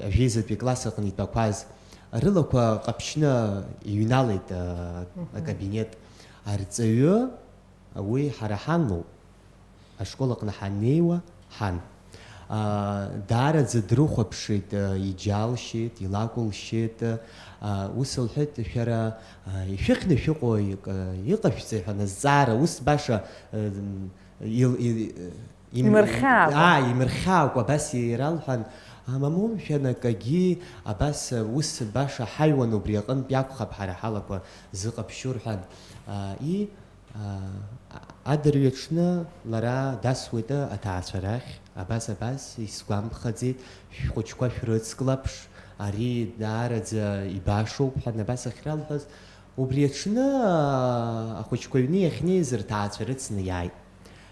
ажәеизатәи класс аҟны итәақәаз рылақәа ҟаԥшьны иҩналеит акабинет. Арҵаҩы уи ҳара ҳанлоуп, ашкол аҟны ҳаннеиуа ҳан. Даараӡа дрыхәаԥшит, иџьалшьеит, илакәылшьит. Ус лҳәеит, шәара ишәыхьны шәыҟоу иҟашәҵеи ҳәа назҵаара, ус баша имырхьаакәа абас иралҳәан, мамоу мшәан акагьы абас ус баша ҳаҩуан, убри аҟынтә иакәхап ҳара ҳалақәа зыҟаԥшьу рҳәан. Адырҩаҽны лара дасуеит аҭаацәа рахь, абас исгәамԥхаӡеит, шәхәыҷқәа шәрыцклаԥш, ари даараӡа ибашоуп ҳәан абас ахьралҳәаз. Убри аҽны ахәыҷқәа аҩны иахьнеиз рҭаацәа рыцны иааит.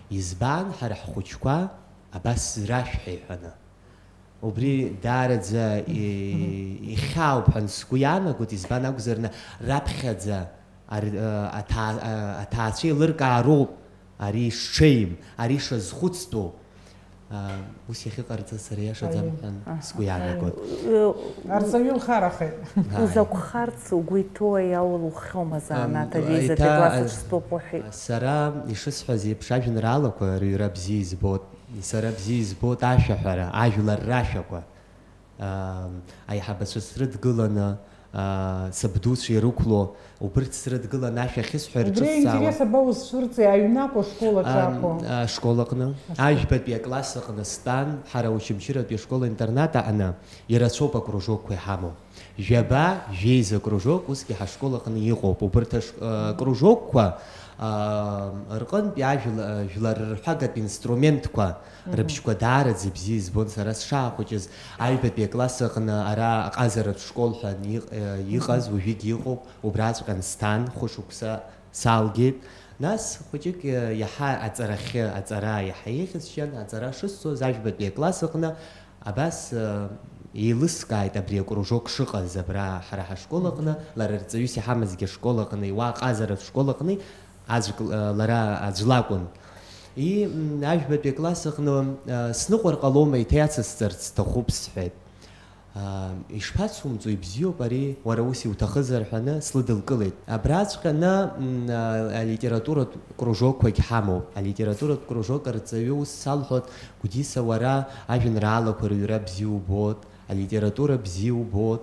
Избан ҳара ҳхәыҷқәа абас зрашәҳәа иҳәаны. Убри даараӡа ихьаауп ҳәан сгәы иаанагоит, избан акәзарны раԥхьаӡа аҭаацәа еилыркаароуп ари шҽеим, ари шазхәыцтәу. Ус иахьыҟарҵаз сара иашаӡам ҳәан сгәы иаанагоит. Арҵаҩы лхарахеит. Узакәхарц угәы иҭоу иаулухьома занааҭ ажәеизатәи акласс аҿы стәоуп уҳәеит. Сара ишысҳәаз еиԥш ажәеинраалақәа рыҩра бзиа избоит. Сара бзиа избоит ашәаҳәара, ажәлар рашәақәа. Аиҳабацәа срыдгыланы, сабдуцәа ирықәло, убырҭ срыдгыланы ашәа ахьысҳәо Убри интерес абау зшәырҵеи, аҩнақәа ашколаҿы акәу? Ашкол аҟны, ажәбатәи акласс аҟны стәан, ҳара Очамчыратәи ашкол-интернат аҟны ирацәоуп акружокқәа иҳамоу. Жәаба, жәеиза кружок усгьы ҳашкол аҟны иҟоуп. Убырҭ акружокқәа рҟынтәи ажәлар рҳәагатә инструментқәа рыбжьқәа даараӡа бзиа избон сара сшаахәыҷыз. Аҩбатәи акласс аҟны ара аҟазаратә школ ҳәа иҟаз, уажәыгь иҟоуп, убраҵәҟьан сҭан, хәышықәса салгеит. Нас хәыҷык иаҳа аҵара иаҳа еиӷьасшьан, аҵара шысцоз ажәбатәи акласс аҟны абас еилыскааит абри акружок шыҟаз абра ҳара ҳашкол аҟны, лара рҵаҩыс иҳамазгьы ашкол аҟны, иуа аҟазаратә школ аҟны лара аӡә лакәын. Ажәбатәи акласс аҟны сныҟәар ҟалома, иҭеицысҵарц сҭахуп сҳәеит. Ишԥацумҵо, ибзиоуп ари, уара ус иуҭахызар ҳәаны слыдылкылеит. Абраҵәҟьаны алитературатә кружокқәагь ҳамоуп. Алитературатә кружок арҵаҩы ус салҳәоит, Гәдиса, уара ажәеинраалақәа рыҩра бзиа убоит, алитература бзиа убоит,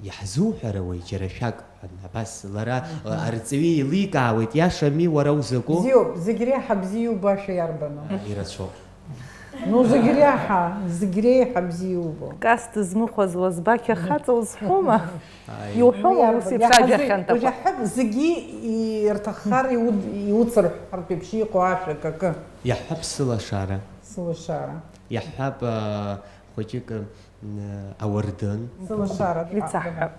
يحزو حروي جرشاك بس لرا أرتوي ليك عويت يا شمي وروزكو زيو زجريحة بزيو باشا يربنا يرسو Ну, زجريحة بزيوبو. كاست زمخوز وزباكي خاطة وزحومة يوحومة وسي بشاجة خانتا ويحب زجي يرتخر يوصل حربي بشيق وعاشق يحب صلة شارع صلة الشارع يحب خوجيك أوردن صلة الشارع يتسحب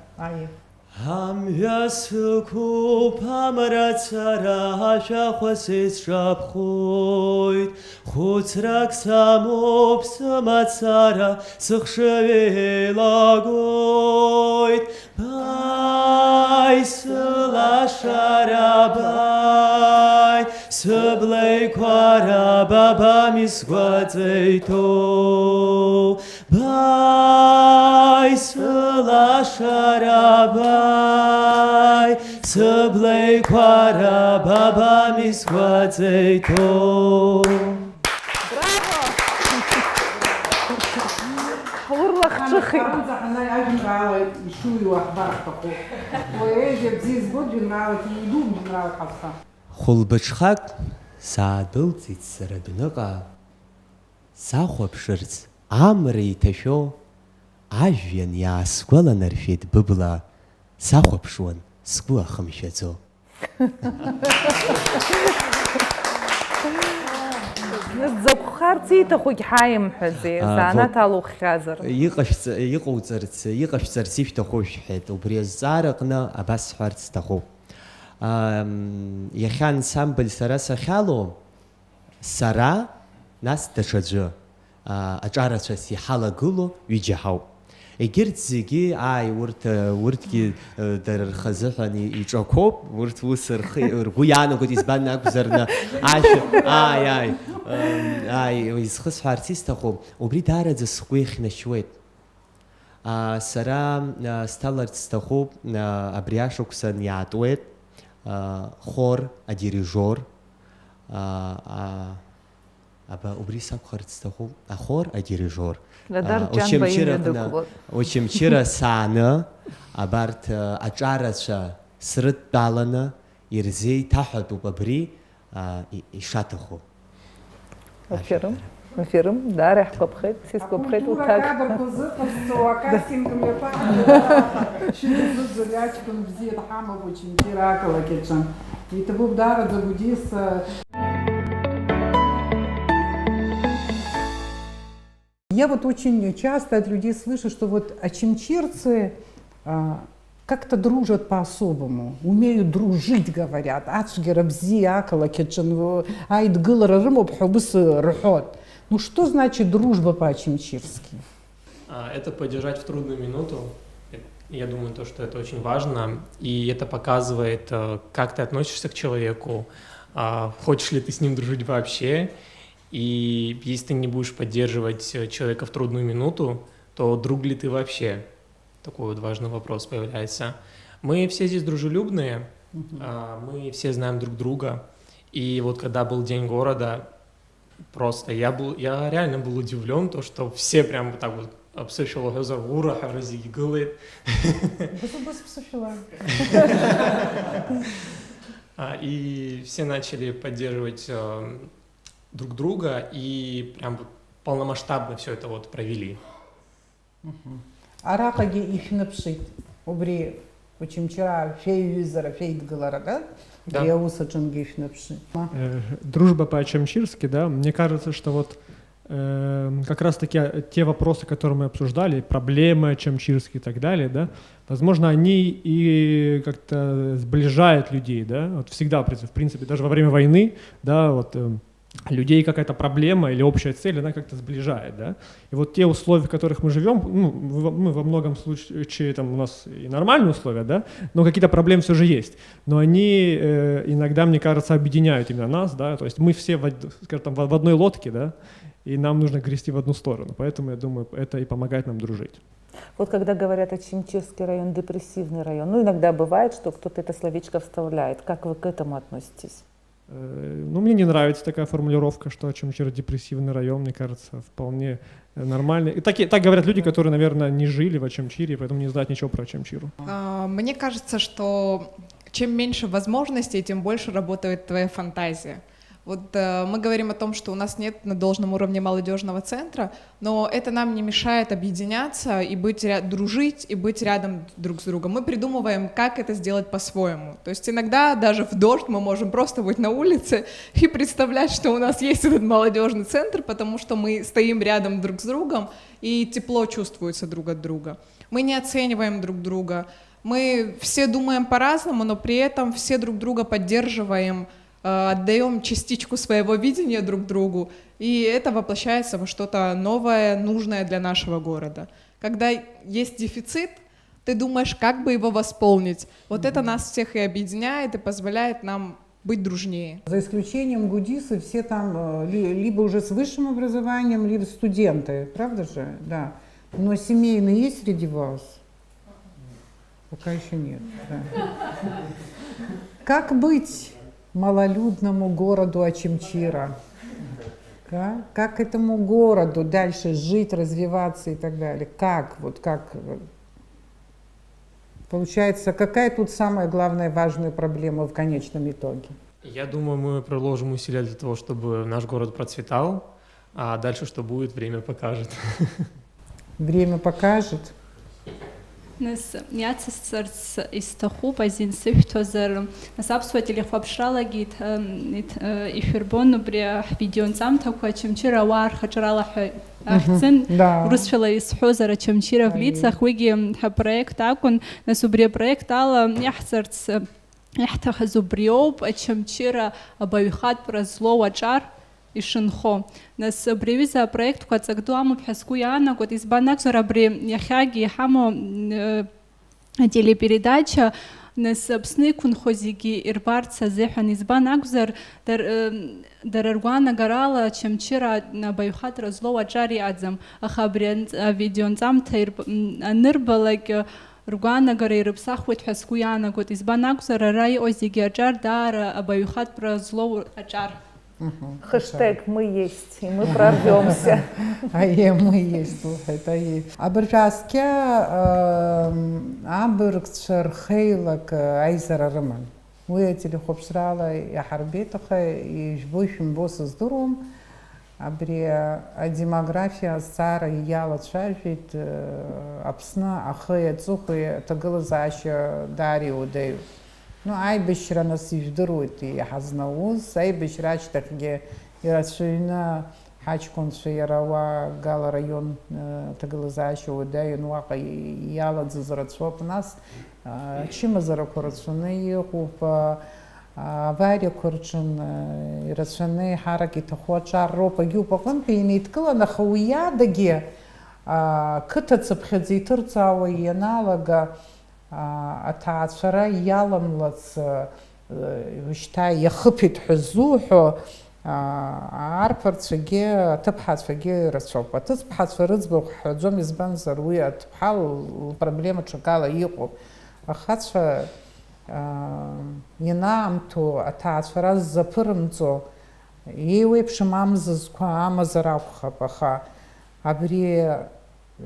هم يسكو بامرات سرا شخصيت شاب خويت خوترك ساموب سمات سرا سخشوي لاغويت باي سلا شارا باي سبلي كوارا بابا مسكوتيتو باي سلا شارا باي سبلي كوارا بابا مسكوتيتو والله خشخي أنا أجي معاود شوي وأخبار تقول ويجي بزيز بود معاود يدوم معاود حصة خلبشخك سادلتي تسردنقا ساخو بشرت عمري تشو عجين يا سكولا نرفيد ببلا ساخو بشون سكوا خمشتو زبخارتي تخوك حايم حزي زانا تالو خازر يقش ترسيف تخوش حيت وبريز زارقنا أبس حرت تخو يخان سامبل سراسا خالو سرا ناس تشجع أجارة سي حالا قولو ويجهاو إجرت زيجي ورتكي در خزفني يجاكوب ورت وسر رغيانو قد يزبان أكزرنا ويسخص حارتيس تخو وبري دارة زسقويخ نشويت سرا ستالرت تخو أبرياشوك سن يعطويت خور أديريجور أبا أبري سابخرت تخو أخور أديريجور وشمشيرة سانا أبارت أجارة سرت بالنا يرزي تحت وببري يشاتخو أفيرم دارح قبخت سيس قبخت وتاك Я вот очень часто от людей слышу, что вот ачимчирцы как-то дружат по-особому, умеют дружить, говорят. Ачгерабзи, акала, кетчен, айдгылара рымоп, хобысы рхот. Ну что значит дружба по-ачимчирски? Это поддержать в трудную минуту. Я думаю, что это очень важно. И это показывает, как ты относишься к человеку, хочешь ли ты с ним дружить вообще. И если ты не будешь поддерживать человека в трудную минуту, то друг ли ты вообще? Такой вот важный вопрос появляется. Мы все здесь дружелюбные, мы все знаем друг друга. И вот когда был День города, просто я реально был удивлен, то, что все прям вот так вот обсуждали ура, разги гылы. И все начали поддерживать друг друга и прям полномасштабно все это вот провели. Аракаги их напшит. Убри очень вчера фейюзера фейдгаларага. Я усаченги их напшит. Дружба по-ачамчирски, да. Мне кажется, что вот как раз-таки те вопросы, которые мы обсуждали, проблемы ачамчирские и так далее, да, возможно, они и как-то сближают людей, да. Вот всегда, в принципе, даже во время войны, да, вот людей какая-то проблема или общая цель, она как-то сближает, да. И вот те условия, в которых мы живем, ну, мы во многом случае, там у нас и нормальные условия, да, но какие-то проблемы все же есть. Но они иногда, мне кажется, объединяют именно нас, да, то есть мы все, скажем, там, в одной лодке, да, и нам нужно грести в одну сторону. Поэтому, я думаю, это и помогает нам дружить. Вот когда говорят Ачимчирский район, депрессивный район, ну, иногда бывает, что кто-то это словечко вставляет. Как вы к этому относитесь? Ну, мне не нравится такая формулировка, что Очамчира депрессивный район, мне кажется, вполне нормально. И так говорят люди, которые, наверное, не жили в Очамчире, поэтому не знают ничего про Очамчиру. Мне кажется, что чем меньше возможностей, тем больше работает твоя фантазия. Вот мы говорим о том, что у нас нет на должном уровне молодежного центра, но это нам не мешает объединяться и дружить и быть рядом друг с другом. Мы придумываем, как это сделать по-своему. То есть иногда даже в дождь мы можем просто быть на улице и представлять, что у нас есть этот молодежный центр, потому что мы стоим рядом друг с другом и тепло чувствуется друг от друга. Мы не оцениваем друг друга, мы все думаем по-разному, но при этом все друг друга поддерживаем, отдаем частичку своего видения друг другу, и это воплощается во что-то новое, нужное для нашего города. Когда есть дефицит, ты думаешь, как бы его восполнить. Вот это нас всех и объединяет, и позволяет нам быть дружнее. За исключением гудисы, все там либо уже с высшим образованием, либо студенты, правда же? Да. Но семейные есть среди вас? Пока еще нет. Да. Как быть малолюдному городу Очамчира? Как этому городу дальше жить, развиваться и так далее? Как? Получается, какая тут самая главная важная проблема в конечном итоге? Я думаю, мы приложим усилия для того, чтобы наш город процветал, а дальше что будет, время покажет. Время покажет. Нас иацысҵарц исҭахуп азин сышәҭозар, нас аԥсуа телехәаԥшралагьы ишәырбон убри ҳвидеонҵамҭақәа Очамчыра ауаа рхаҿрала ҳәа аҳәҵын, урысшәала исҳәозар Очамчыра в лицах, уигьы ҳапроект акәын, нас убри апроект ала иаҳҵарц иаҳҭахыз убриоуп Очамчыра абаҩхатәра злоу аҿар ишынхо. Нас абри аҩыза апроектқәа ҵак ду амоуп ҳәа сгәы иаанагоит, избан акәзар абри иахьагьы иҳамоу телепередача нас Аԥсны иқәынхо зегьы ирбарц азыҳәан, избан акәзар дара ргәаанагарала Очамчыра абаҩхатәра злоу аҿар иаӡам, аха абри авидеонҵамҭа анырбалак ргәаанагара ирыԥсахуеит ҳәа сгәы иаанагоит, избан акәзар ара иҟоу зегьы аҿар даара абаҩхатәра злоу аҿар. Хэштег «Мы есть», и мы прорвемся. Мы есть, слушай, это есть. Абыржаскя абыргцәа рхеилак аизара рыман. Уи ателехәаԥшрала иаҳарбеит, аха ижәбо ишәымбо сыздыруам. Абри адемографиа азҵаара иалацәажәеит Аԥсны ахи аҵыхәеи аҭагылазаашьа даара иуадаҩуп. Ну, аибашьра нас ижәдыруеит иҳазнаус, аибашьра ашьҭахьгьы ирацәаҩны ҳаҷкәынцәа иара уа Гала араион аҭагылазаашьа уадаҩын, уаҟа иалаӡыз рацәоуп. Нас ачымазарақәа рацәаны иҟоуп, авариақәа рҿын ирацәаны иҳарак иҭаху аҿар роуп, агьоуп аҟынтәи инеидкылан, аха уи иадагьы қыҭацыԥхьаӡа иҭырҵаауа ианалага аҭаацәара иаламлац шьҭа иахыԥеит ҳәа ззуҳәо арԥарцәагьы аҭыԥҳацәагьы рацәоуп. Аҭыԥҳацәа рыӡбахә ҳҳәаӡом, избанзар уи аҭыԥҳа лпроблема ҽакала иҟоуп. Ахацәа ианаамҭоу аҭаацәара ззаԥырымҵо еиуеиԥшым амзазқәа амазар акәхап, аха абри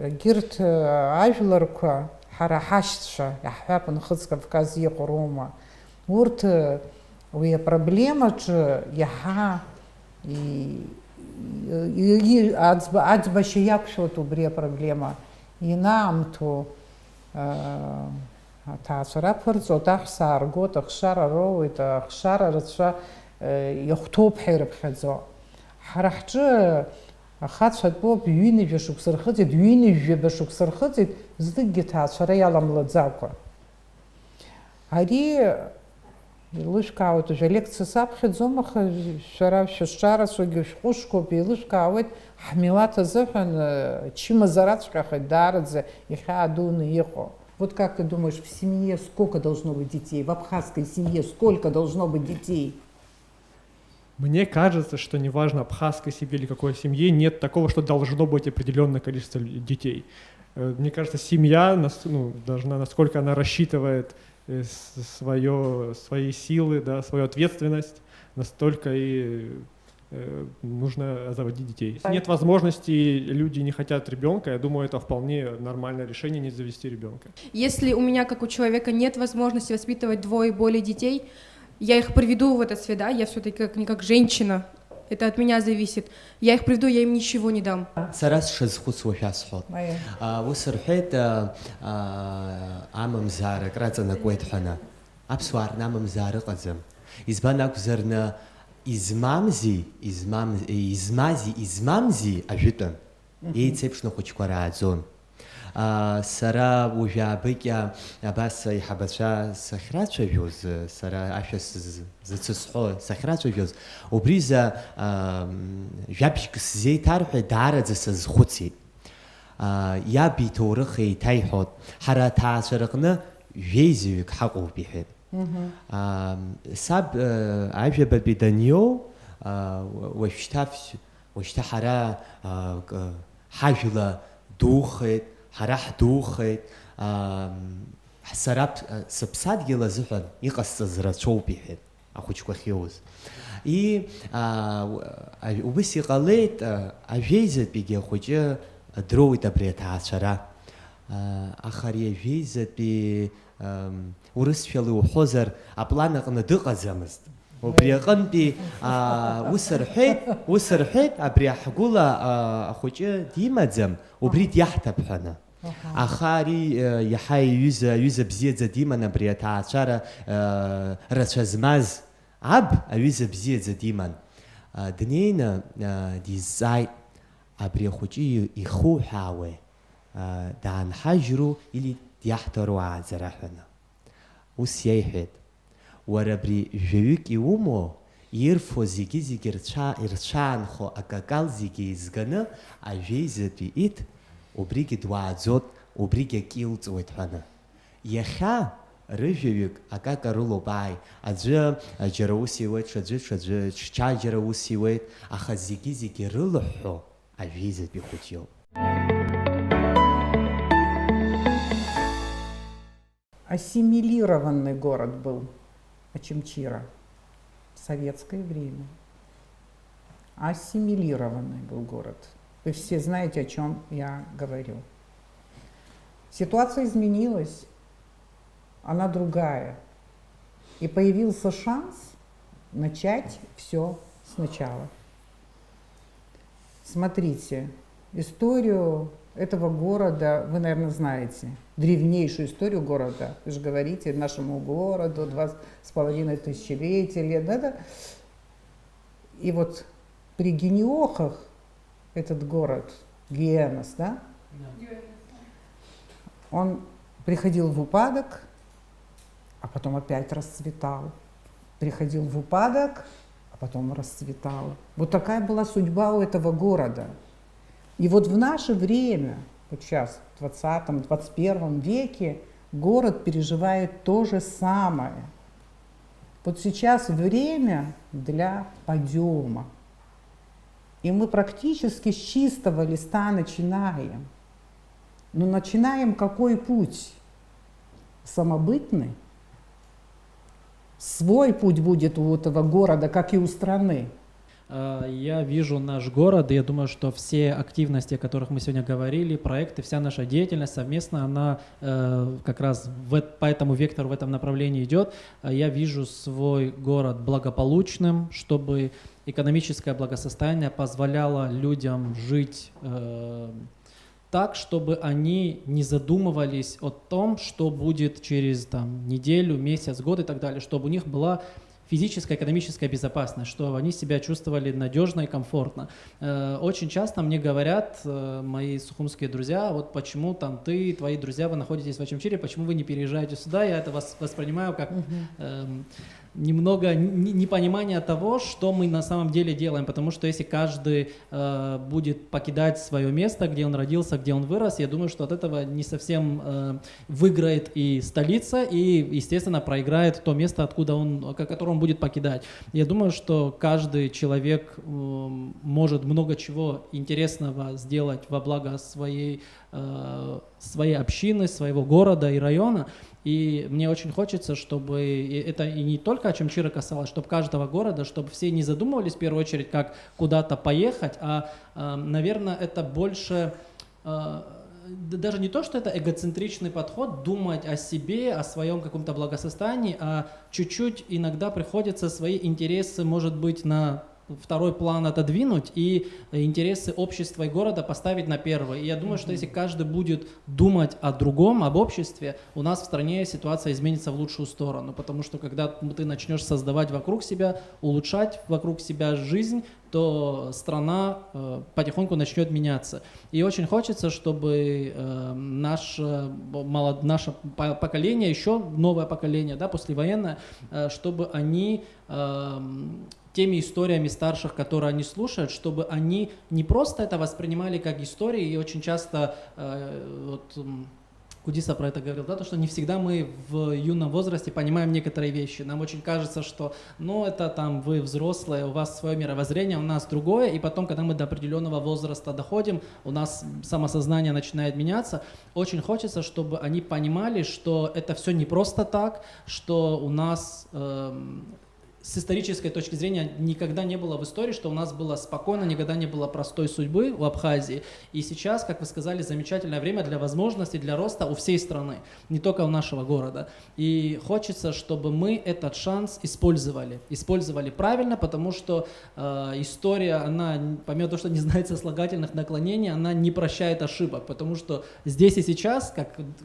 егьырҭ ажәларқәа ҳара ҳашьцәа иаҳҳәап нхыҵ Кавказ иҟоу роума. Урҭ уи апроблемаҿы иаҳа аӡбашьа иақәшәоит убри апроблема. Ианаамҭоу аҭаацәара ԥырҵуеит, аҳәса ааргоит, ахшара роуеит, ахшара рацәа иахәҭоуп ҳәа ирыԥхьаӡо. Ҳара ҳҿы ахацәатәоуп, ҩынҩажәа шықәса рхыҵит, ҩынҩажәаба шықәса рхыҵит, зныкгьы ҭаацәара иаламлаӡакәа. Ари еилышәкаауеит, уажәы алекциа саԥхьаӡом, аха шәара шәышҿарацәагьы шәҟәышқәоуп, еилышәкаауеит, ҳмилаҭ азыҳәан чымазараҵәҟьахеит даараӡа ихьаа дуны иҟоу. Вот как ты думаешь, в семье сколько должно быть детей? В абхазской семье сколько должно быть детей? Мне кажется, что неважно, абхазской семье или какой семье, нет такого, что должно быть определенное количество детей. Мне кажется, семья должна, насколько она рассчитывает свои силы, да, свою ответственность, настолько и нужно заводить детей. Если нет возможности, люди не хотят ребенка, я думаю, это вполне нормальное решение не завести ребенка. Если у меня, как у человека, нет возможности воспитывать 2 и более детей, я их приведу в этот свет, да, я все-таки не как женщина, это от меня зависит. Я их приведу, я им ничего не дам. Сарас шазхуцу шасхот. Усрхет амамзара кратана койтхана. Абсвар намамзара казам. Избанак зерна измамзи ажитан. Ейцепшно хочквараадзон. Сара ужабыкя абаса ихабача сахрачавюз, сара ашас зацисхо сахрачавюз. Обриза жабшкс зейтархе дарадзе сазхуци. Я биторхе тайхот. Хара таасаргна жейзюк хaqu бихет. Саб ажаба биданьо واشتحرا حاجلا دوخت حرح دوخت حسراب سبساد يلا زحل يقص زرتشو بيحد أخوش كخيوز وبس يقلت أجيزت بيجي خوجة دروي تبريت عشرة آخر أجيزت بي ورس فيلي وحزر أبلانا قنا دقة زمست وبريقن بي وسرحت أبري حقولا خوجة ديما زم وبريد يحتب حنا آخری یحای یوز بزیاد زدیما نبریت عشرة رشزماز عب یوز بزیاد زدیما دنینا دیزای ابری خوچی یخو حاوی دان حجرو ایلی دیحترو عزرحنا وسیحد وربری جویک یومو يرفو زيجي زيجي إرشان خو أكاكال زيجي زغنا أجيزة بيئت وبريجي دوازوت وبريجي كيلت ويتحنا يخا رجيوك أكاكا رولو باي أجا جراوسي ويت شجا شجا جراوسي ويت أخا زيجي زيجي رلحو أجيزة بيخوتيو Ассимилированный город был Очимчира в советское время. Ассимилированный был город. Вы все знаете, о чем я говорю. Ситуация изменилась, она другая. И появился шанс начать все сначала. Смотрите, историю этого города вы, наверное, знаете. Древнейшую историю города. Вы же говорите, нашему городу 2,5 тысячелетия лет. Да? И вот при Гениохах этот город, Гиенос, да? Он приходил в упадок, а потом опять расцветал. Приходил в упадок, а потом расцветал. Вот такая была судьба у этого города. И вот в наше время, вот сейчас, в 20-21 веке, город переживает то же самое. Вот сейчас время для подъема. И мы практически с чистого листа начинаем. Но начинаем какой путь? Самобытный. Свой путь будет у этого города, как и у страны. Я вижу наш город, и я думаю, что все активности, о которых мы сегодня говорили, проекты, вся наша деятельность совместно, она как раз по этому вектору, в этом направлении идет. Я вижу свой город благополучным, чтобы экономическое благосостояние позволяло людям жить так, чтобы они не задумывались о том, что будет через неделю, месяц, год и так далее, чтобы у них была физическая, экономическая безопасность, чтобы они себя чувствовали надежно и комфортно. Очень часто мне говорят мои сухумские друзья, вот почему ты, твои друзья, вы находитесь в Очимчире, почему вы не переезжаете сюда? Я это воспринимаю как немного непонимание того, что мы на самом деле делаем, потому что если каждый будет покидать свое место, где он родился, где он вырос, я думаю, что от этого не совсем выиграет и столица, и, естественно, проиграет то место, которое он будет покидать. Я думаю, что каждый человек может много чего интересного сделать во благо своей общины, своего города и района. И мне очень хочется, чтобы это и не только Очамчира касалось, чтобы каждого города, чтобы все не задумывались в первую очередь, как куда-то поехать, наверное, это больше... Даже не то, что это эгоцентричный подход, думать о себе, о своем каком-то благосостоянии, а чуть-чуть иногда приходится свои интересы, может быть, на второй план отодвинуть и интересы общества и города поставить на первый. И я думаю, что если каждый будет думать о другом, об обществе, у нас в стране ситуация изменится в лучшую сторону, потому что когда ты начнешь создавать вокруг себя, улучшать вокруг себя жизнь, то страна потихоньку начнет меняться. И очень хочется, чтобы наше поколение, еще новое поколение, да, послевоенное, чтобы они теми историями старших, которые они слушают, чтобы они не просто это воспринимали как истории, и очень часто, Кудиса про это говорил, да, то, что не всегда мы в юном возрасте понимаем некоторые вещи. Нам очень кажется, что, это там вы взрослые, у вас свое мировоззрение, у нас другое, и потом, когда мы до определенного возраста доходим, у нас самосознание начинает меняться. Очень хочется, чтобы они понимали, что это все не просто так, что у нас... с исторической точки зрения никогда не было в истории, что у нас было спокойно, никогда не было простой судьбы в Абхазии. И сейчас, как вы сказали, замечательное время для возможностей, для роста у всей страны, не только у нашего города. И хочется, чтобы мы этот шанс использовали правильно, потому что история, она, помимо того, что не знает сослагательных наклонений, она не прощает ошибок, потому что здесь и сейчас,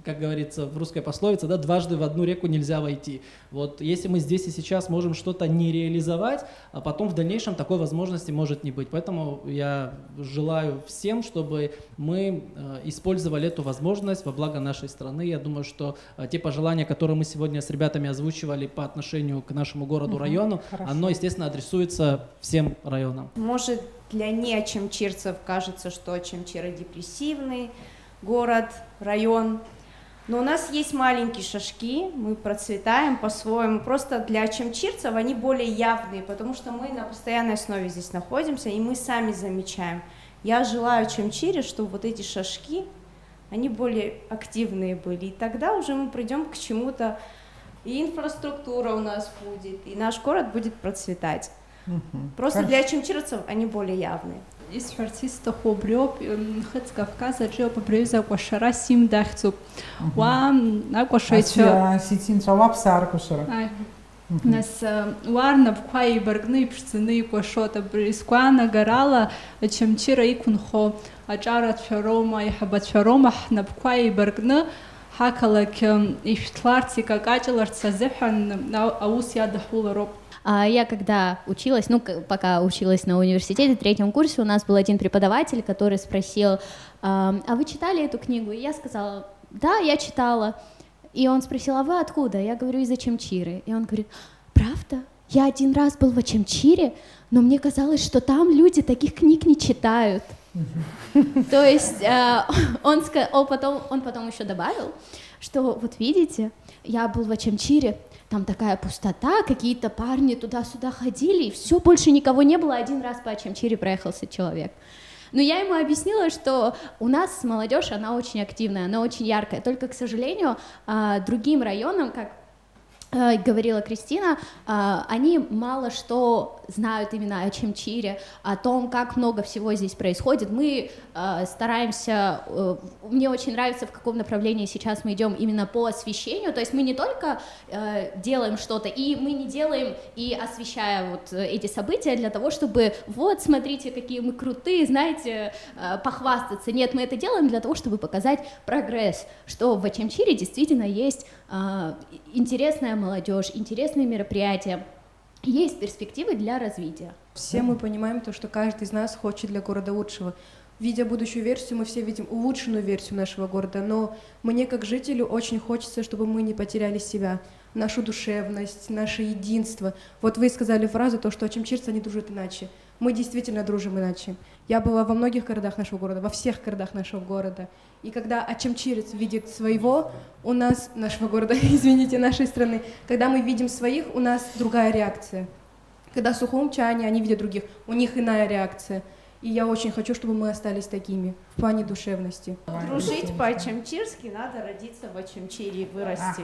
как говорится в русской пословице, да, дважды в одну реку нельзя войти. Вот если мы здесь и сейчас можем что-то не реализовать, а потом в дальнейшем такой возможности может не быть. Поэтому я желаю всем, чтобы мы использовали эту возможность во благо нашей страны. Я думаю, что те пожелания, которые мы сегодня с ребятами озвучивали по отношению к нашему городу, району, оно, естественно, адресуется всем районам. Может, для неочамчирцев кажется, что Очамчира депрессивный город, район. Но у нас есть маленькие шажки, мы процветаем по-своему. Просто для очамчирцев они более явные, потому что мы на постоянной основе здесь находимся, и мы сами замечаем. Я желаю Очамчире, чтобы вот эти шажки, они более активные были. И тогда уже мы придем к чему-то, и инфраструктура у нас будет, и наш город будет процветать. Просто для очамчирцев они более явные. Исфартиста хобрёб хыц Кавказа джеопабрёза квашара сим дахцуп. Ва наквашайча ситин цалап саркушара. Нас варна бквай баргны пшцыны квашота брискwana гарала Очамчира икунхо ачара тфарома ихабатфарома набквай баргны хакалак иштларти какачаларца зефан аус ядахулароп. Я когда училась, пока училась на университете, в 3-м курсе, у нас был один преподаватель, который спросил: а вы читали эту книгу? И я сказала: да, я читала. И он спросил: а вы откуда? Я говорю: из Очамчиры. И он говорит: правда? Я один раз был в Очамчире, но мне казалось, что там люди таких книг не читают. То есть он потом еще добавил, что вот видите, я был в Очамчире, там такая пустота, какие-то парни туда-сюда ходили, и все, больше никого не было, один раз по Очамчире проехался человек. Но я ему объяснила, что у нас молодежь, она очень активная, она очень яркая, только, к сожалению, другим районам, как говорила Кристина, они мало что знают именно о Очамчире, о том, как много всего здесь происходит. Мы стараемся, мне очень нравится, в каком направлении сейчас мы идем именно по освещению, то есть мы не только делаем что-то, и мы не делаем и освещая вот эти события для того, чтобы вот, смотрите, какие мы крутые, знаете, похвастаться. Нет, мы это делаем для того, чтобы показать прогресс, что в Очамчире действительно есть интересная молодежь, интересные мероприятия, есть перспективы для развития. Все мы понимаем то, что каждый из нас хочет для города лучшего. Видя будущую версию, мы все видим улучшенную версию нашего города, но мне, как жителю, очень хочется, чтобы мы не потеряли себя, нашу душевность, наше единство. Вот вы сказали фразу, то, что очамчирцы, они дружат иначе. Мы действительно дружим иначе. Я была во многих городах нашего города, во всех городах нашего города. И когда очамчирец видит своего, у нас, нашего города, извините, нашей страны, когда мы видим своих, у нас другая реакция. Когда сухумчане, они видят других, у них иная реакция. И я очень хочу, чтобы мы остались такими в плане душевности. Дружить по-ачамчирски надо родиться в Ачамчире и вырасти.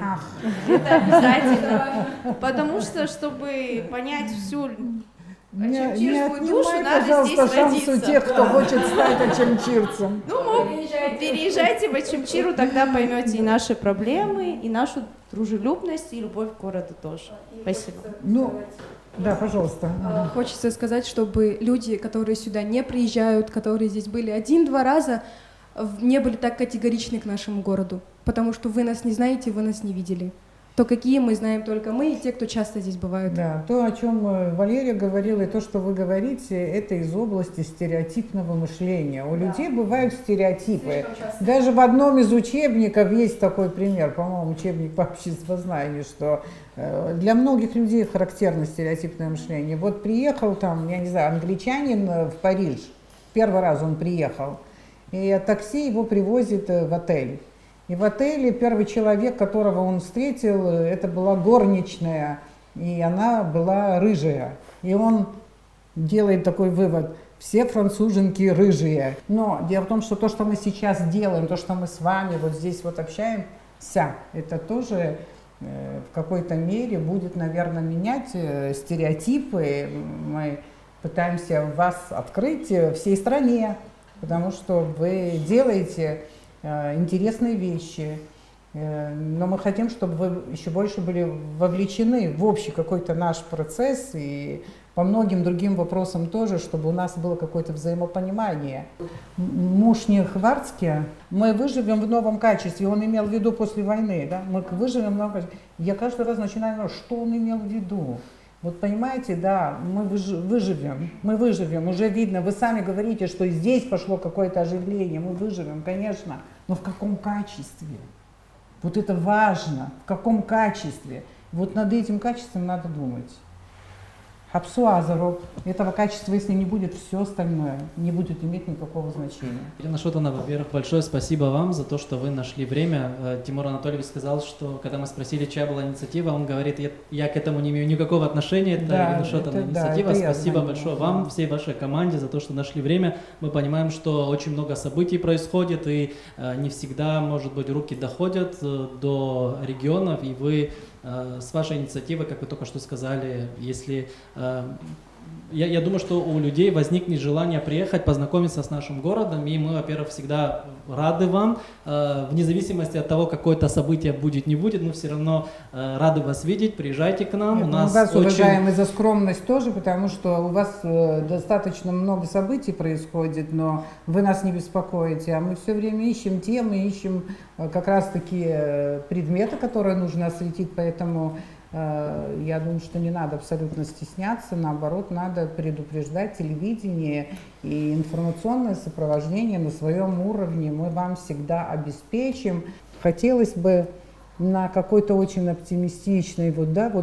Это обязательно. Потому что, чтобы понять всю ачамчирскую душу, надо здесь шанс у родиться. тех, кто хочет стать ачамчирцем. Ну, переезжайте в Ачамчиру, тогда поймете и наши проблемы, и нашу дружелюбность, и любовь к городу тоже. Спасибо. Ну, да, пожалуйста. Хочется сказать, чтобы люди, которые сюда не приезжают, которые здесь были 1-2 раза, не были так категоричны к нашему городу, потому что вы нас не знаете, вы нас не видели. То, какие мы знаем только мы и те, кто часто здесь бывают. Да, то, о чем Валерия говорила, и то, что вы говорите, это из области стереотипного мышления. У людей бывают стереотипы. Даже в одном из учебников есть такой пример, по-моему, учебник по обществознанию, что для многих людей характерно стереотипное мышление. Вот приехал там, я не знаю, англичанин в Париж, первый раз он приехал, и такси его привозит в отель. И в отеле первый человек, которого он встретил, это была горничная, и она была рыжая. И он делает такой вывод: все француженки рыжие. Но дело в том, что то, что мы сейчас делаем, то, что мы с вами вот здесь вот общаемся, это тоже в какой-то мере будет, наверное, менять стереотипы. Мы пытаемся вас открыть всей стране, потому что вы делаете интересные вещи, но мы хотим, чтобы вы еще больше были вовлечены в общий какой-то наш процесс и по многим другим вопросам тоже, чтобы у нас было какое-то взаимопонимание. Муж не Хварцкий, мы выживем в новом качестве, он имел в виду после войны, да? Мы выживем в новом качестве. Я каждый раз начинаю, что он имел в виду. Вот понимаете, да, мы выживем, уже видно, вы сами говорите, что и здесь пошло какое-то оживление, мы выживем, конечно, но в каком качестве? Вот это важно, в каком качестве? Вот над этим качеством надо думать. Хапсуазаров. Этого качества, если не будет, все остальное не будет иметь никакого значения. Ирина Шотана, во-первых, большое спасибо вам за то, что вы нашли время. Тимур Анатольевич сказал, что когда мы спросили, чья была инициатива, он говорит, я к этому не имею никакого отношения, это Ирина Шотана инициатива. Спасибо большое вам, всей вашей команде за то, что нашли время. Мы понимаем, что очень много событий происходит, и не всегда, может быть, руки доходят до регионов, и вы с вашей инициативой, как вы только что сказали, если я думаю, что у людей возникнет желание приехать, познакомиться с нашим городом, и мы, во-первых, всегда рады вам, вне зависимости от того, какое-то событие будет, не будет, но все равно рады вас видеть, приезжайте к нам. У нас вас очень... уважаем и за скромность тоже, потому что у вас достаточно много событий происходит, но вы нас не беспокоите, а мы все время ищем темы, ищем как раз-таки предметы, которые нужно осветить, поэтому... Я думаю, что не надо абсолютно стесняться, наоборот, надо предупреждать телевидение и информационное сопровождение на своем уровне. Мы вам всегда обеспечим. Хотелось бы на какой-то очень оптимистичной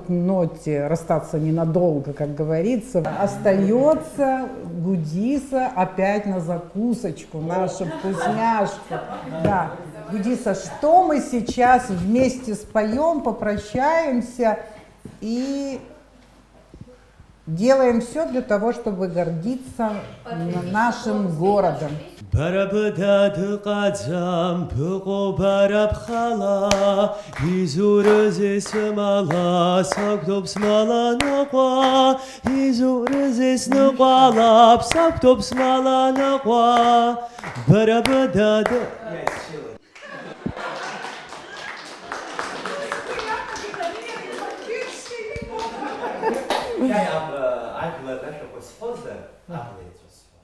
ноте расстаться ненадолго, как говорится. Остается Гудиса опять на закусочку, наша вкусняшка. Да. Гудиса, что мы сейчас вместе споем, попрощаемся и делаем все для того, чтобы гордиться нашим городом. Барабдад qadzam bqo barab khala izurezes mala saktops mala naqwa izurezes naqwa saktops mala naqwa barabdad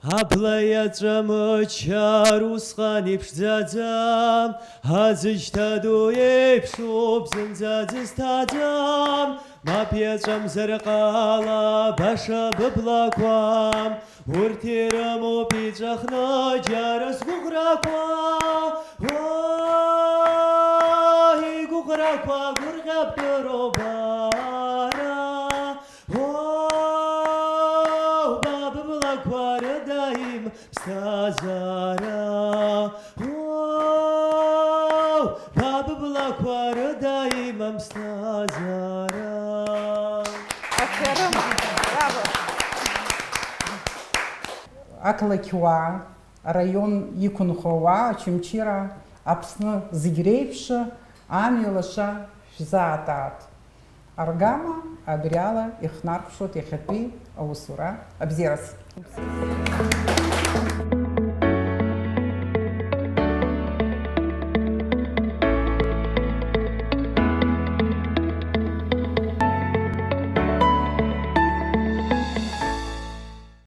Аплаяцам чарусхани пшдзадзам Аძიჯთადოე ფშობზენძაძესთაძამ მაფიაწამ ზერყალა ბაშა ბბლაკვამ ურთერა მოპიძახნა ჯარას გუღრაკვა ვაი გუღრაკვა გურღაბდრობარა Stazara, oh, Baba Blakwara daimam stazara. Аклакиуа, район Икунхуа, Очамчыра, Апсны зыгрейпшы, Амилаша, Физаатат. Аргама, Абряла, Ихнарпшут, Ихапи, Аусура, Абзерас.